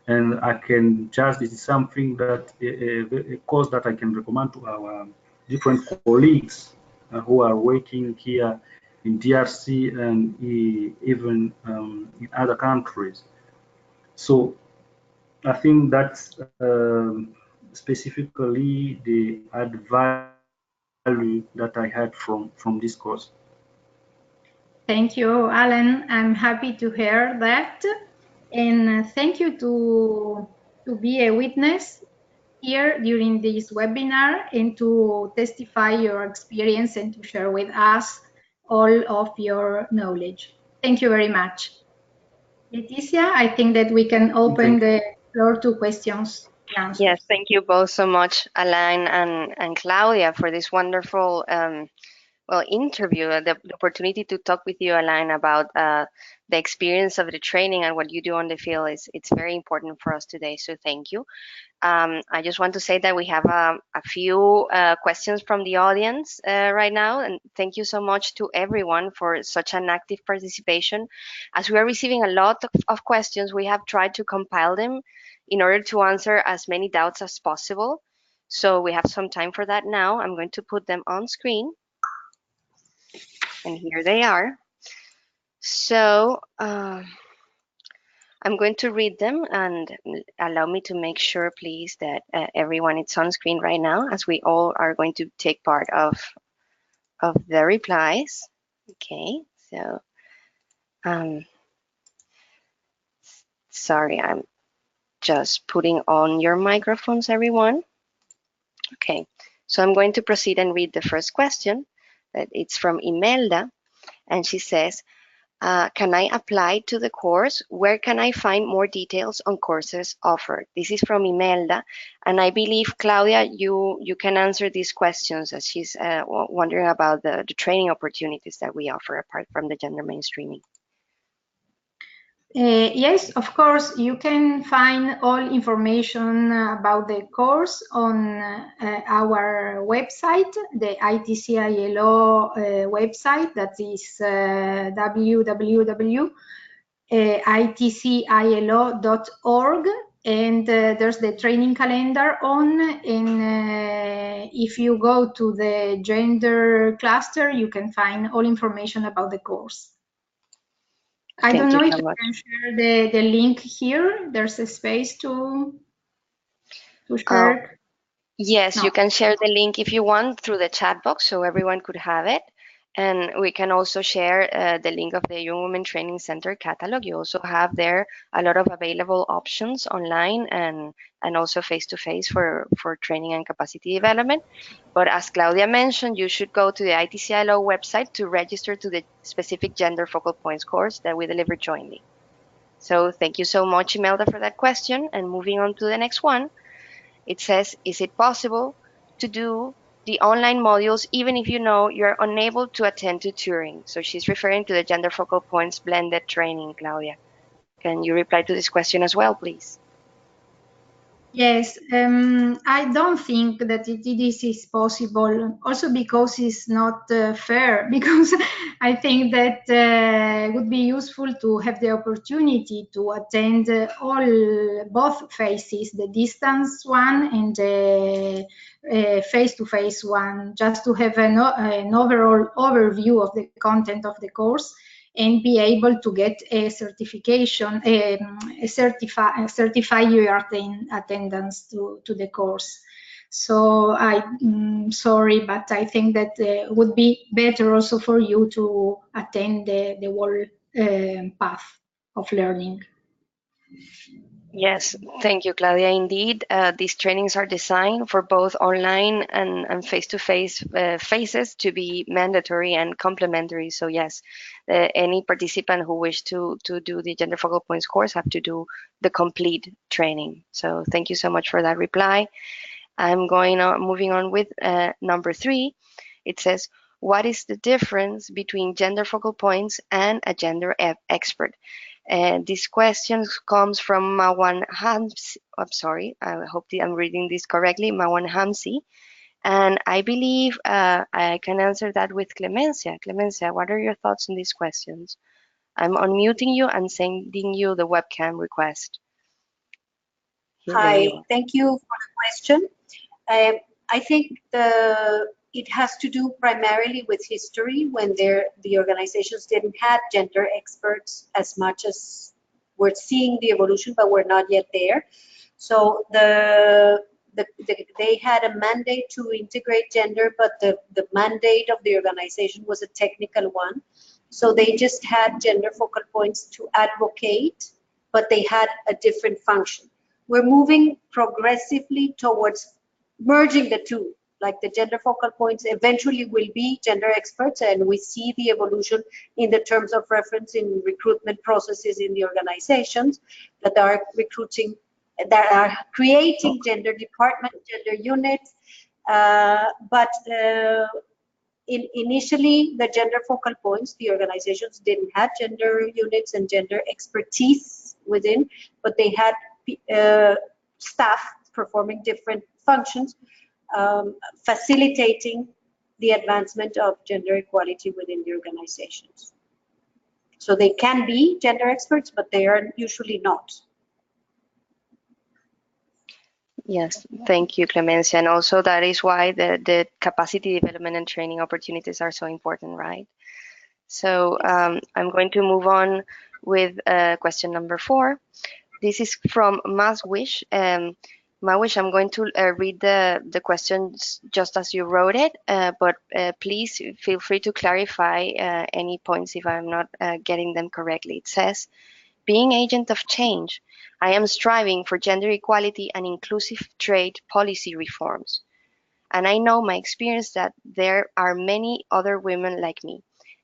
And I can just, this is something that, a course that I can recommend to our different colleagues who are working here in DRC and even in other countries. So I think that's specifically the add value that I had from this course. Thank you, Alan. I'm happy to hear that. And thank you to be a witness here during this webinar and to testify your experience and to share with us all of your knowledge. Thank you very much. Leticia, I think that we can open the floor to questions and answers. Yes, thank you both so much, Alain and Claudia, for this wonderful interview, the opportunity to talk with you, Alain, about the experience of the training and what you do on the field. It's very important for us today, so thank you. I just want to say that we have a few questions from the audience right now, and thank you so much to everyone for such an active participation. As we are receiving a lot of questions, we have tried to compile them in order to answer as many doubts as possible. So we have some time for that now. I'm going to put them on screen, and here they are. So I'm going to read them, and allow me to make sure, please, that everyone is on screen right now, as we all are going to take part of the replies. Okay, so sorry, I'm just putting on your microphones, everyone. Okay, so I'm going to proceed and read the first question. It's from Imelda, and she says, can I apply to the course? Where can I find more details on courses offered? This is from Imelda, and I believe, Claudia, you can answer these questions, as she's wondering about the training opportunities that we offer apart from the gender mainstreaming. Yes, of course, you can find all information about the course on our website, the ITC-ILO website, that is www.itcilo.org, and there's the training calendar on, and if you go to the gender cluster, you can find all information about the course. I don't know if I can share the link here. There's a space to share. Yes, you can share the link if you want through the chat box so everyone could have it. And we can also share the link of the Young Women Training Center catalog. You also have there a lot of available options online and also face-to-face for training and capacity development. But as Claudia mentioned, you should go to the ITC-ILO website to register to the specific gender focal points course that we deliver jointly. So thank you so much, Imelda, for that question. And moving on to the next one, it says, is it possible to do the online modules even if you know you're unable to attend to Turin? So she's referring to the gender focal points blended training, Claudia. Can you reply to this question as well, please? Yes, I don't think that this is possible, also because it's not fair, because I think that it would be useful to have the opportunity to attend both phases, the distance one and the face-to-face one, just to have an overall overview of the content of the course and be able to get a certification, certify your attendance to the course. So I'm sorry, but I think that it would be better also for you to attend the whole path of learning. Yes, thank you, Claudia. Indeed, these trainings are designed for both online and face-to-face phases to be mandatory and complementary. So yes, any participant who wish to do the gender focal points course have to do the complete training. So thank you so much for that reply. I'm moving on with number 3. It says, what is the difference between gender focal points and a gender expert? This question comes from Mawan Hamsi. I'm sorry, I hope I'm reading this correctly, Mawan Hamsi. And I believe I can answer that with Clemencia. Clemencia, what are your thoughts on these questions? I'm unmuting you and sending you the webcam request. Here, there Hi, you are. thank you for the question. I think it has to do primarily with history, when the organizations didn't have gender experts as much as we're seeing the evolution, but we're not yet there. So they had a mandate to integrate gender, but the mandate of the organization was a technical one. So they just had gender focal points to advocate, but they had a different function. We're moving progressively towards merging the two, like the gender focal points eventually will be gender experts, and we see the evolution in the terms of reference in recruitment processes in the organizations that are recruiting, that are creating gender departments, gender units, but initially the gender focal points, the organizations didn't have gender units and gender expertise within, but they had staff performing different functions, facilitating the advancement of gender equality within the organizations. So they can be gender experts, but they are usually not. Yes, thank you, Clemencia. And also that is why the capacity development and training opportunities are so important, right? So I'm going to move on with question number 4. This is from Maswish. Mawish, I'm going to read the questions just as you wrote it, but please feel free to clarify any points if I'm not getting them correctly. It says, being agent of change, I am striving for gender equality and inclusive trade policy reforms. And I know my experience that there are many other women like me.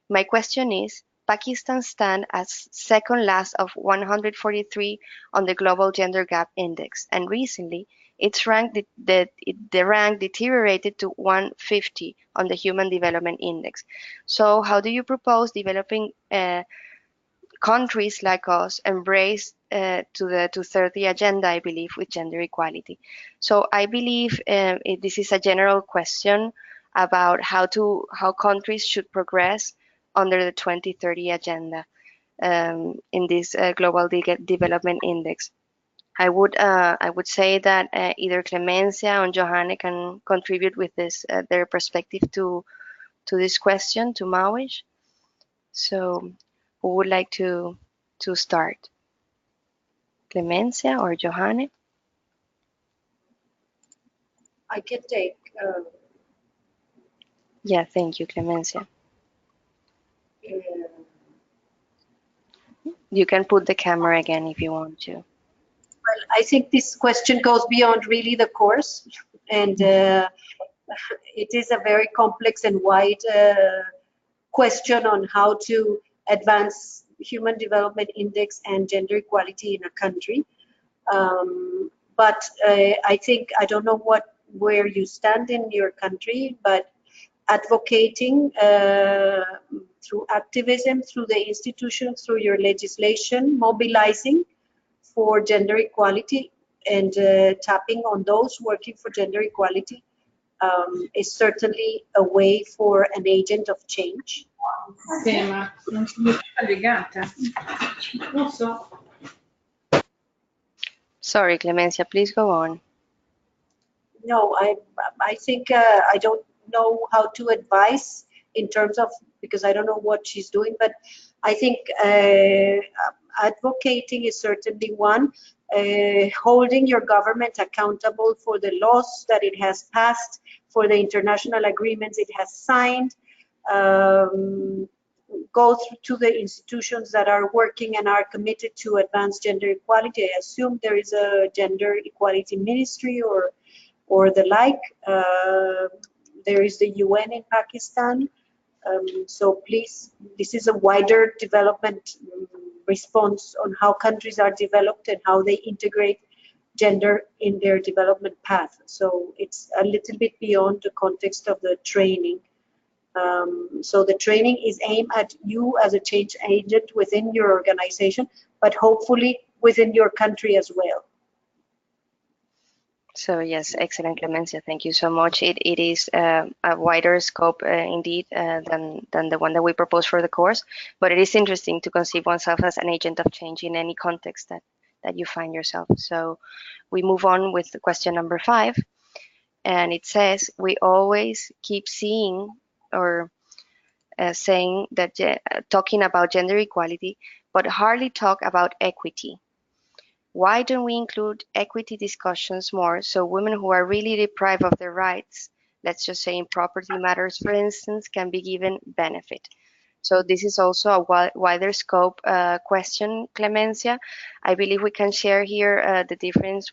My question is, Pakistan stands as second last of 143 on the Global Gender Gap Index, and recently its rank the rank deteriorated to 150 on the Human Development Index. So how do you propose developing countries like us embrace to the 2030 agenda, I believe, with gender equality? So I believe this is a general question about how countries should progress under the 2030 agenda in this Global Development Index. I would say that either Clemencia or Johanne can contribute with this their perspective to this question to Mawish. So who would like to start? Clemencia or Johanne? I can take. Yeah, thank you, Clemencia. You can put the camera again if you want to. Well, I think this question goes beyond really the course, and it is a very complex and wide question on how to advance Human Development Index and gender equality in a country. But I think, I don't know where you stand in your country, but advocating through activism, through the institutions, through your legislation, mobilizing for gender equality and tapping on those working for gender equality is certainly a way for an agent of change. Sorry, Clemencia, please go on. No, I think I don't know how to advise in terms of, because I don't know what she's doing, but I think advocating is certainly one. Holding your government accountable for the laws that it has passed, for the international agreements it has signed, go to the institutions that are working and are committed to advance gender equality. I assume there is a gender equality ministry or the like. There is the UN in Pakistan. So please, this is a wider development response on how countries are developed and how they integrate gender in their development path. So it's a little bit beyond the context of the training So the training is aimed at you as a change agent within your organization, but hopefully within your country as well. So yes, excellent, Clemencia. Thank you so much. It is a wider scope indeed than the one that we propose for the course, but it is interesting to conceive oneself as an agent of change in any context that you find yourself. So we move on with the question number 5, and it says, we always keep seeing or saying that talking about gender equality, but hardly talk about equity. Why don't we include equity discussions more so women who are really deprived of their rights, let's just say in property matters, for instance, can be given benefit? So this is also a wider scope question, Clemencia. I believe we can share here the difference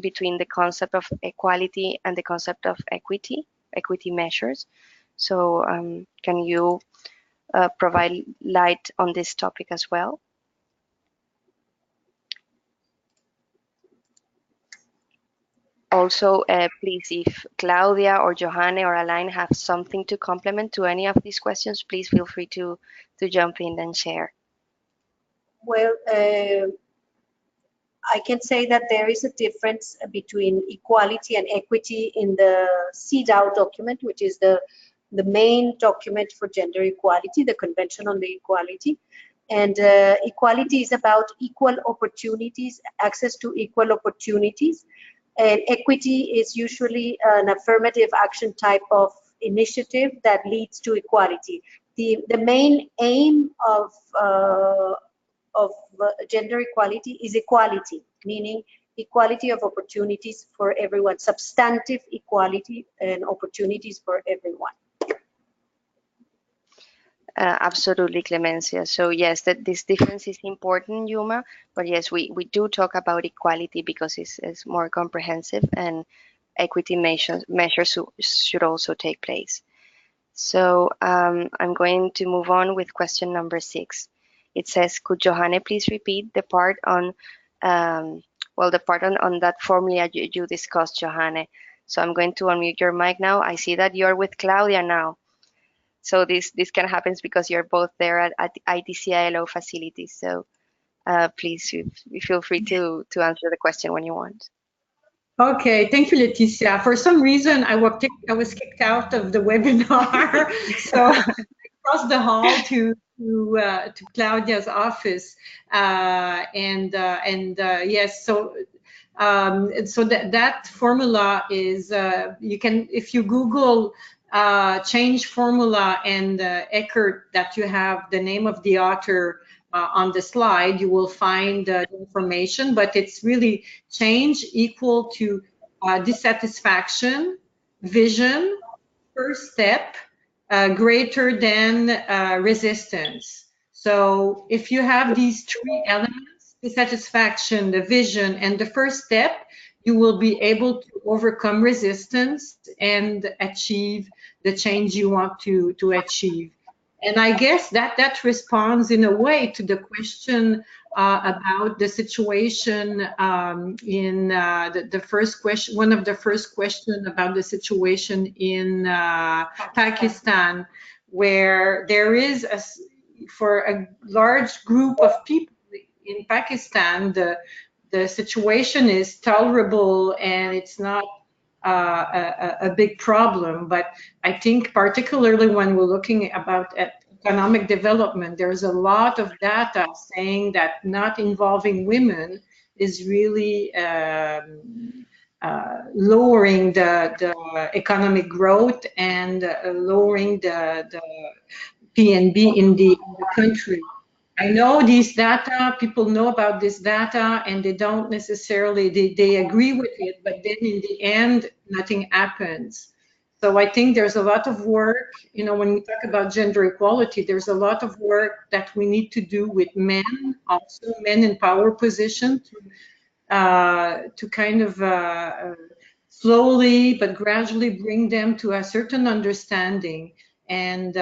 between the concept of equality and the concept of equity measures. So can you provide light on this topic as well? Also, please, if Claudia or Johanne or Alain have something to complement to any of these questions, please feel free to jump in and share. Well, I can say that there is a difference between equality and equity in the CEDAW document, which is the main document for gender equality, the Convention on the Equality. And equality is about equal opportunities, access to equal opportunities. And equity is usually an affirmative action type of initiative that leads to equality. The main aim of gender equality is equality, meaning equality of opportunities for everyone, substantive equality and opportunities for everyone. Absolutely, Clemencia. So yes, that this difference is important, Yuma. But yes, we do talk about equality because it's more comprehensive, and equity measures should also take place. So I'm going to move on with question number 6. It says, could Johanne please repeat the part on, the part on that formula you discussed, Johanne. So I'm going to unmute your mic now. I see that you're with Claudia now. So this kind of happens because you're both there at the ITC-ILO facilities. So please feel free to answer the question when you want. Okay, thank you, Leticia. For some reason, I was kicked out of the webinar, so I crossed the hall to Claudia's office, yes. So that formula is you can, if you Google change formula and Eckert, that you have the name of the author on the slide, you will find the information, but it's really change equal to dissatisfaction, vision, first step, greater than resistance. So if you have these 3 elements, the satisfaction, the vision, and the first step, you will be able to overcome resistance and achieve the change you want to achieve. And I guess that responds in a way to the question about the situation in the first question, one of the first questions about the situation in Pakistan, where there is, for a large group of people in Pakistan, the situation is tolerable and it's not a big problem. But I think particularly when we're looking at economic development, there's a lot of data saying that not involving women is really lowering the economic growth and lowering the PNB in the country. I know these data, people know about this data, and they don't necessarily, they agree with it, but then in the end, nothing happens. So I think there's a lot of work, when we talk about gender equality, there's a lot of work that we need to do with men, also men in power position, to kind of slowly but gradually bring them to a certain understanding. And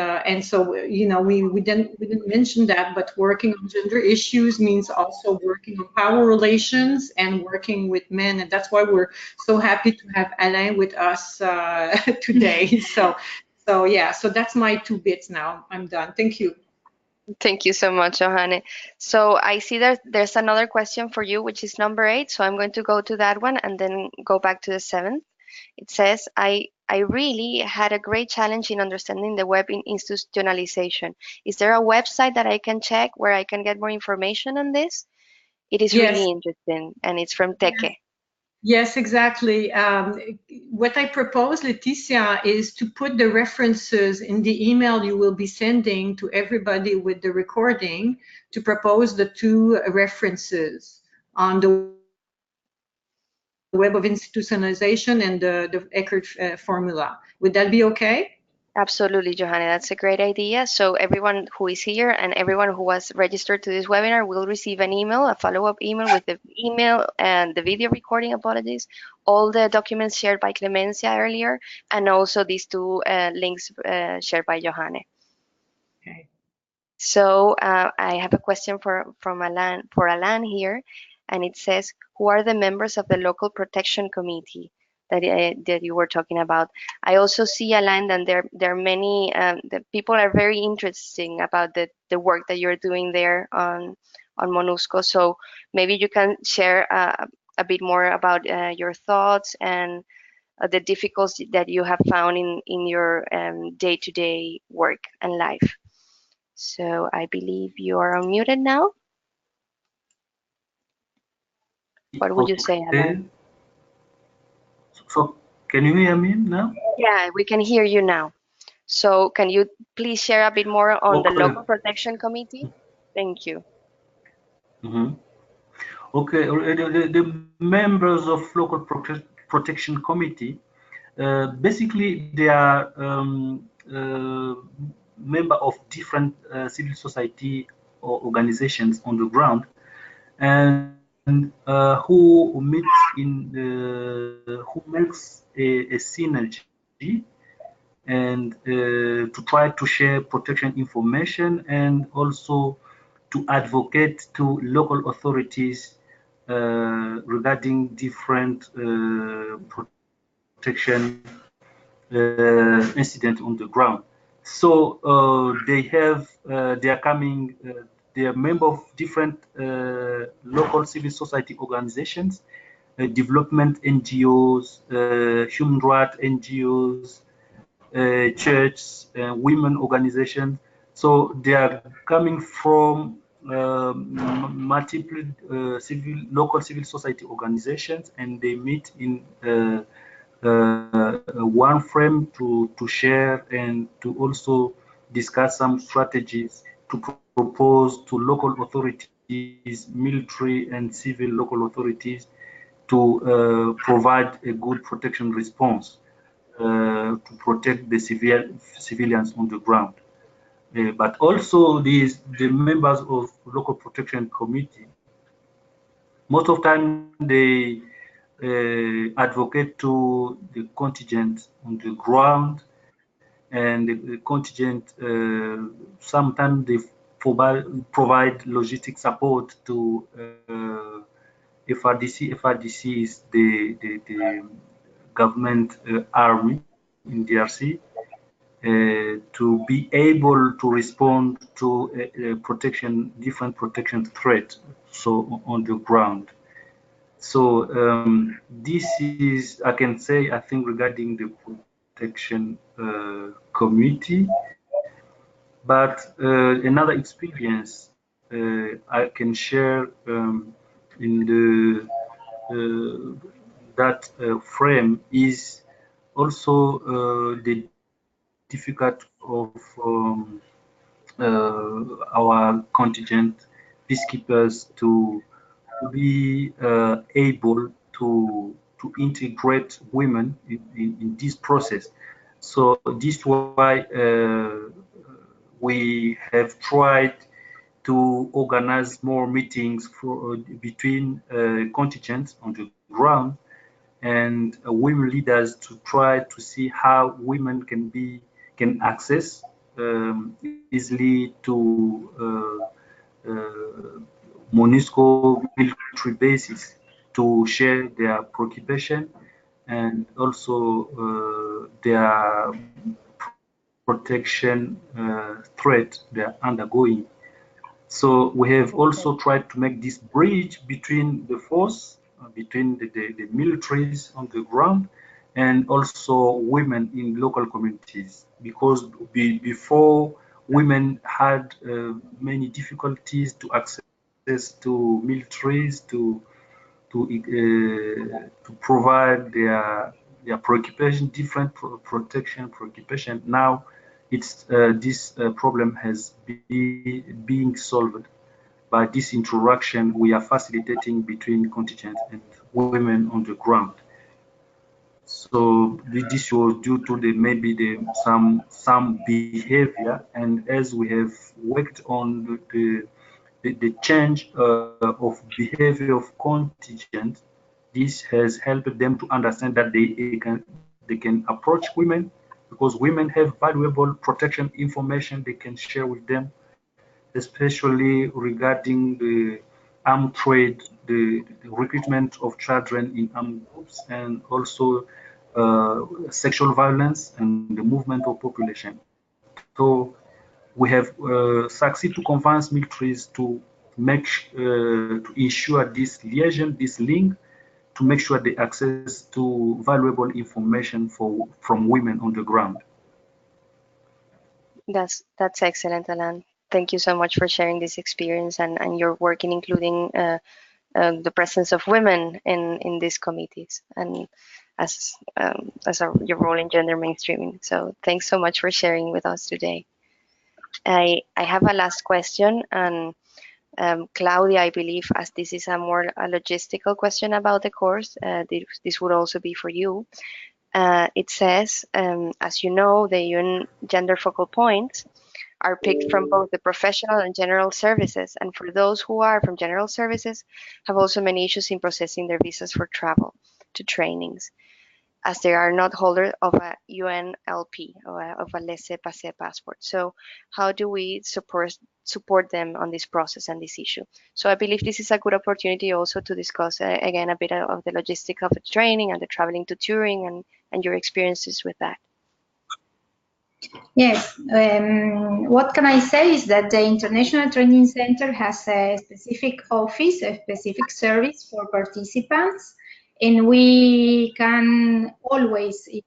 so, we didn't mention that, but working on gender issues means also working on power relations and working with men, and that's why we're so happy to have Alain with us today. So So yeah, so that's my 2 bits now. I'm done. Thank you. Thank you so much, Johanne. So I see there's another question for you, which is number 8. So I'm going to go to that one and then go back to the 7th. It says, I really had a great challenge in understanding the web in institutionalization. Is there a website that I can check where I can get more information on this? It is Yes. really interesting, and it's from Teke. Yes, exactly. What I propose, Leticia, is to put the references in the email you will be sending to everybody with the recording, to propose the 2 references on the web of institutionalization and the Eckert formula. Would that be okay? Absolutely, Johanna. That's a great idea. So everyone who is here and everyone who was registered to this webinar will receive an email, a follow-up email with the email and the video recording, apologies, all the documents shared by Clemencia earlier, and also these 2 links shared by Johanna. Okay. So I have a question from Alan here, and it says, who are the members of the local protection committee that you were talking about? I also see, Alan, that there are many the people are very interesting about the work that you're doing there on MONUSCO. So maybe you can share a bit more about your thoughts and the difficulties that you have found in your day-to-day work and life. So I believe you are unmuted now. What would you say, Alan? So can you hear me now? Yeah, we can hear you now. So can you please share a bit more on the Okay. local protection committee? Thank you. Okay, the members of local protection committee, basically they are member of different civil society or organizations on the ground, and who meets who makes a synergy and to try to share protection information and also to advocate to local authorities regarding different protection incident on the ground. So they are coming, they are member of different local civil society organizations, development NGOs, human rights NGOs, churches, women organizations. So they are coming from multiple local civil society organizations, and they meet in one frame to share and to also discuss some strategies to propose to local authorities, military and civil local authorities, to provide a good protection response to protect the civilians on the ground. But also the members of local protection committee, most of the time they advocate to the contingent on the ground, and the contingent sometimes they provide logistic support to FRDC. FRDC is the government army in DRC, to be able to respond to different protection threats, so on the ground. So this is, I can say, I think, regarding the protection committee. But another experience I can share in that frame is also the difficult of our contingent peacekeepers to be able to integrate women in this process. So this is why we have tried to organize more meetings between contingents on the ground and women leaders, to try to see how women can access easily to MONUSCO military bases to share their preoccupation and also their protection threat they are undergoing. So we have also tried to make this bridge between the force, between the militaries on the ground, and also women in local communities. Because before, women had many difficulties to access to militaries to provide their preoccupation, different protection preoccupation. Now, it's this problem has being solved by this interaction we are facilitating between contingents and women on the ground. So this was due to maybe some behavior, and as we have worked on the change of behavior of contingent, this has helped them to understand that they can approach women, because women have valuable protection information they can share with them, especially regarding the armed trade, the recruitment of children in armed groups, and also sexual violence and the movement of population. So we have succeeded to convince militaries to to ensure this liaison, this link, to make sure they access to valuable information from women on the ground. That's excellent, Alan. Thank you so much for sharing this experience and your work in including the presence of women in these committees and your role in gender mainstreaming. So thanks so much for sharing with us today. I have a last question, and Claudia, I believe, as this is a more logistical question about the course, this would also be for you. It says, as you know, the UN gender focal points are picked from both the professional and general services, and for those who are from general services, have also many issues in processing their visas for travel to trainings, as they are not holders of a UNLP or of a laissez-passer passport. So how do we support them on this process and this issue? So I believe this is a good opportunity also to discuss again a bit of the logistics of the training and the traveling to Turin and your experiences with that. Yes, what can I say is that the International Training Center has a specific office, a specific service for participants, and we can always, in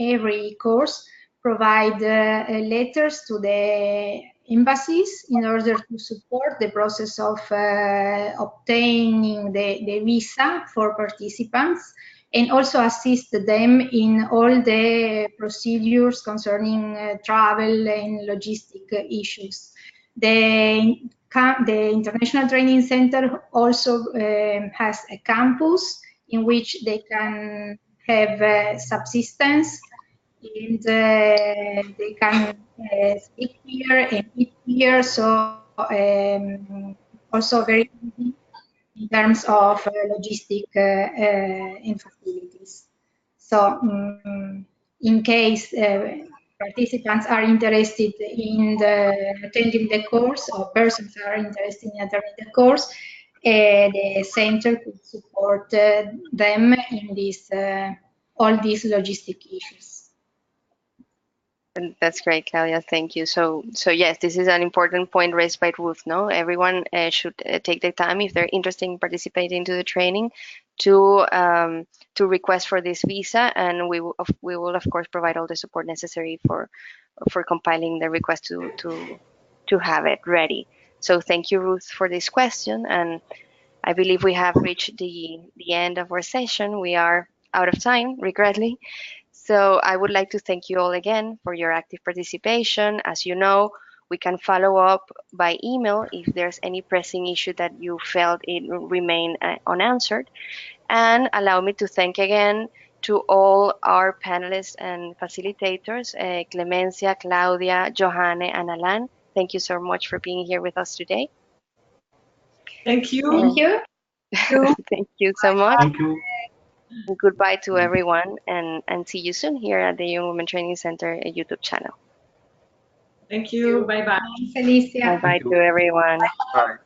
every course, provide letters to the embassies in order to support the process of obtaining the visa for participants, and also assist them in all the procedures concerning travel and logistic issues. The International Training Center also has a campus in which they can have subsistence, and they can speak here and eat here, so also very easy in terms of logistic and facilities. So in case participants are interested in attending the course, or persons are interested in attending the course, the center could support them in this, all these logistic issues. That's great, Claudia. Thank you. So yes, this is an important point raised by Ruth. No, everyone should take the time, if they're interested in participating to the training, to request for this visa, and we will of course provide all the support necessary for compiling the request to have it ready. So thank you, Ruth, for this question, and I believe we have reached the end of our session. We are out of time, regretfully. So I would like to thank you all again for your active participation. As you know, we can follow up by email if there's any pressing issue that you felt it remained unanswered. And allow me to thank again to all our panelists and facilitators, Clemencia, Claudia, Johanne, and Alan. Thank you so much for being here with us today. Thank you. Thank you. Thank you so much. Thank you. Goodbye to everyone, and see you soon here at the Young Women Training Center YouTube channel. Thank you. Bye-bye. Felicia. Bye-bye to everyone. Bye.